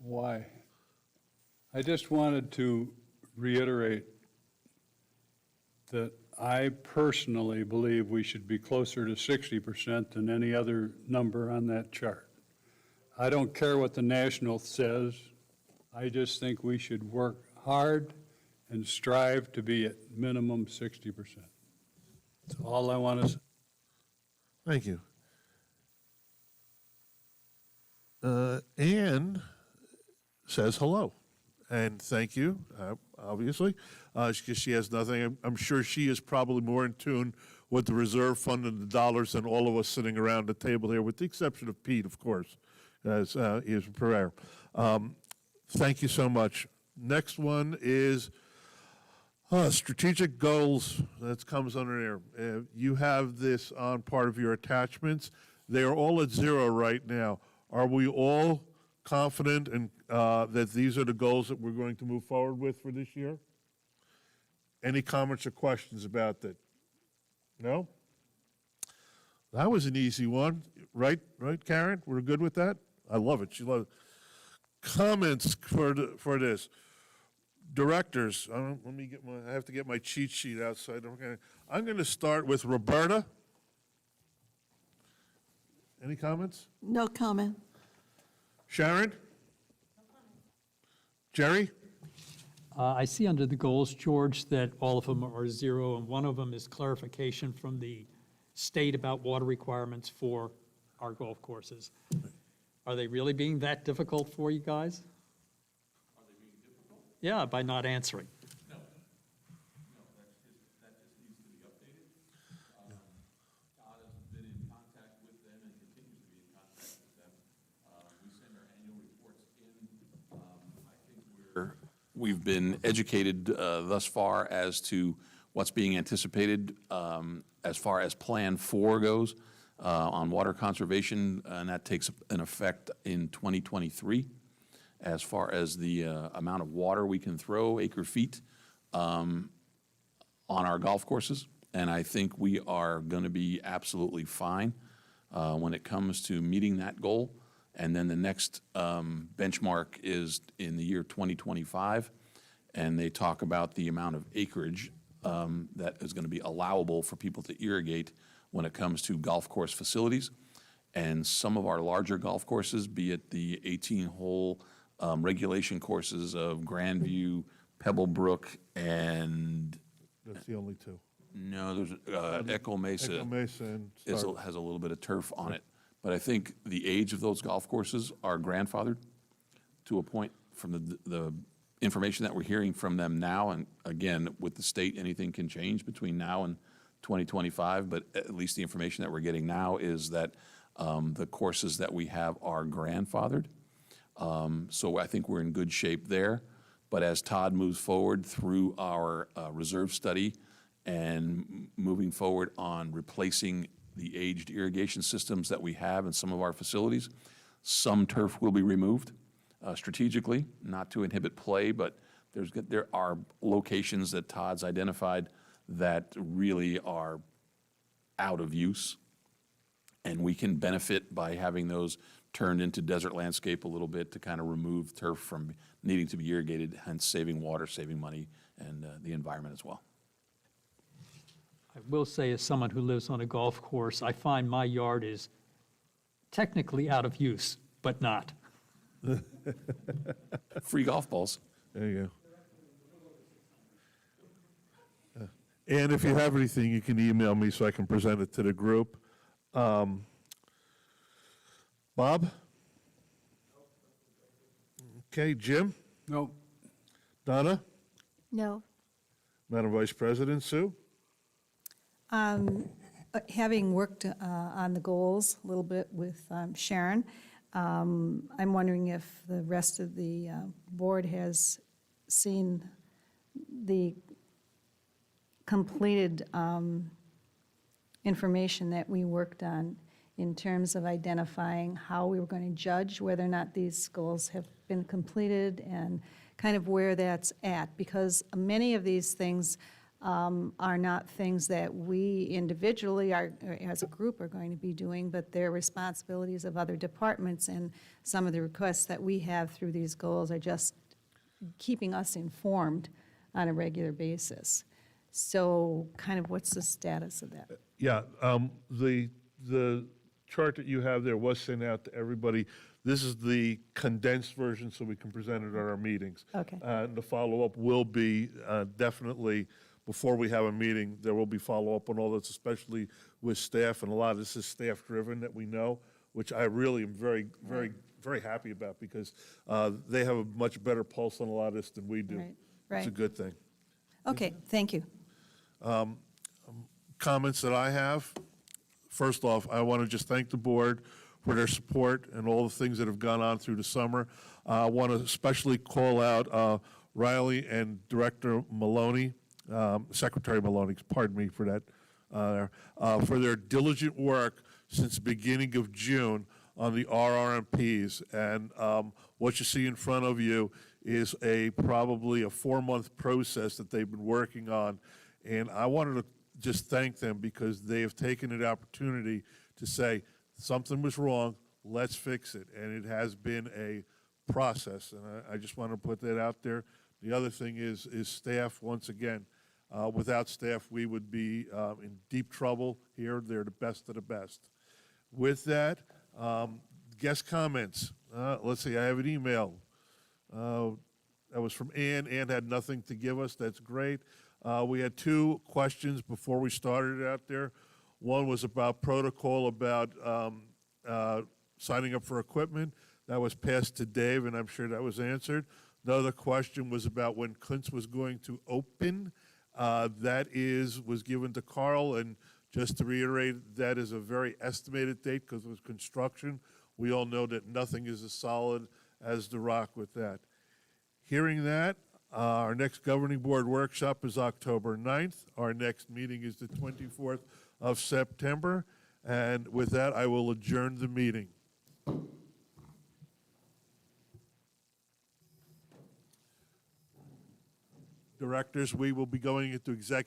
Why? I just wanted to reiterate that I personally believe we should be closer to 60% than any other number on that chart. I don't care what the national says. I just think we should work hard and strive to be at minimum 60%. That's all I want to say. Thank you. Ann says hello, and thank you, obviously, because she has nothing. I'm sure she is probably more in tune with the reserve fund and the dollars than all of us sitting around the table here, with the exception of Pete, of course, as he is prayer. Thank you so much. Next one is strategic goals. That comes under there. You have this on part of your attachments. They are all at 0 right now. Are we all confident in, that these are the goals that we're going to move forward with for this year? Any comments or questions about that? No? That was an easy one, right, Karen? We're good with that? I love it. She loves it. Comments for this. Directors, let me get I have to get my cheat sheet outside. I'm going to start with Roberta. Any comments? No comment. Sharon? Jerry? I see under the goals, George, that all of them are 0, and one of them is clarification from the state about water requirements for our golf courses. Are they really being that difficult for you guys? Are they being difficult? Yeah, by not answering. No, that just needs to be updated. Todd has been in contact with them and continues to be in contact with them. We send our annual reports in. I think we've been educated thus far as to what's being anticipated as far as Plan 4 goes on water conservation, and that takes an effect in 2023 as far as the amount of water we can throw, acre feet, on our golf courses. And I think we are going to be absolutely fine when it comes to meeting that goal. And then the next benchmark is in the year 2025, and they talk about the amount of acreage that is going to be allowable for people to irrigate when it comes to golf course facilities. And some of our larger golf courses, be it the 18-hole regulation courses of Grandview, Pebblebrook, and That's the only two. no, there's Echo Mesa. Echo Mesa and has Stark. a little bit of turf on it. But I think the age of those golf courses are grandfathered to a point from the information that we're hearing from them now. And again, with the state, anything can change between now and 2025, but at least the information that we're getting now is that the courses that we have are grandfathered. So I think we're in good shape there. But as Todd moves forward through our reserve study and moving forward on replacing the aged irrigation systems that we have in some of our facilities, some turf will be removed strategically, not to inhibit play, but there are locations that Todd's identified that really are out of use, and we can benefit by having those turned into desert landscape a little bit to kind of remove turf from needing to be irrigated, hence saving water, saving money, and the environment as well. I will say, as someone who lives on a golf course, I find my yard is technically out of use, but not. Free golf balls. There you go. And if you have anything, you can email me so I can present it to the group. Bob? Okay, Jim? No. Donna? No. Madam Vice President, Sue? Having worked on the goals a little bit with Sharon, I'm wondering if the rest of the board has seen the completed information that we worked on in terms of identifying how we were going to judge whether or not these goals have been completed and kind of where that's at, because many of these things are not things that we individually are, or as a group, are going to be doing, but they're responsibilities of other departments, and some of the requests that we have through these goals are just keeping us informed on a regular basis. So kind of what's the status of that? Yeah, the chart that you have there was sent out to everybody. This is the condensed version, so we can present it at our meetings. Okay. And the follow-up will be definitely, before we have a meeting, there will be follow-up on all this, especially with staff, and a lot of this is staff-driven that we know, which I really am very, very, very happy about, because they have a much better pulse on a lot of this than we do. Right, It's a right. good thing. Okay, thank you. Comments that I have, first off, I want to just thank the board for their support and all the things that have gone on through the summer. I want to especially call out Riley and Director Maloney, Secretary Maloney, pardon me for that, for their diligent work since the beginning of June on the RRMPs. And what you see in front of you is probably a 4-month process that they've been working on. And I wanted to just thank them, because they have taken an opportunity to say, something was wrong, let's fix it. And it has been a process, and I just want to put that out there. The other thing is staff, once again. Without staff, we would be in deep trouble here. They're the best of the best. With that, guest comments. Let's see, I have an email. That was from Ann. Ann had nothing to give us. That's great. We had 2 questions before we started out there. One was about protocol about signing up for equipment. That was passed to Dave, and I'm sure that was answered. Another question was about when Kuntz was going to open. That was given to Carl, and just to reiterate, that is a very estimated date because it was construction. We all know that nothing is as solid as the rock with that. Hearing that, our next governing board workshop is October 9th. Our next meeting is the 24th of September. And with that, I will adjourn the meeting. Directors, we will be going into executive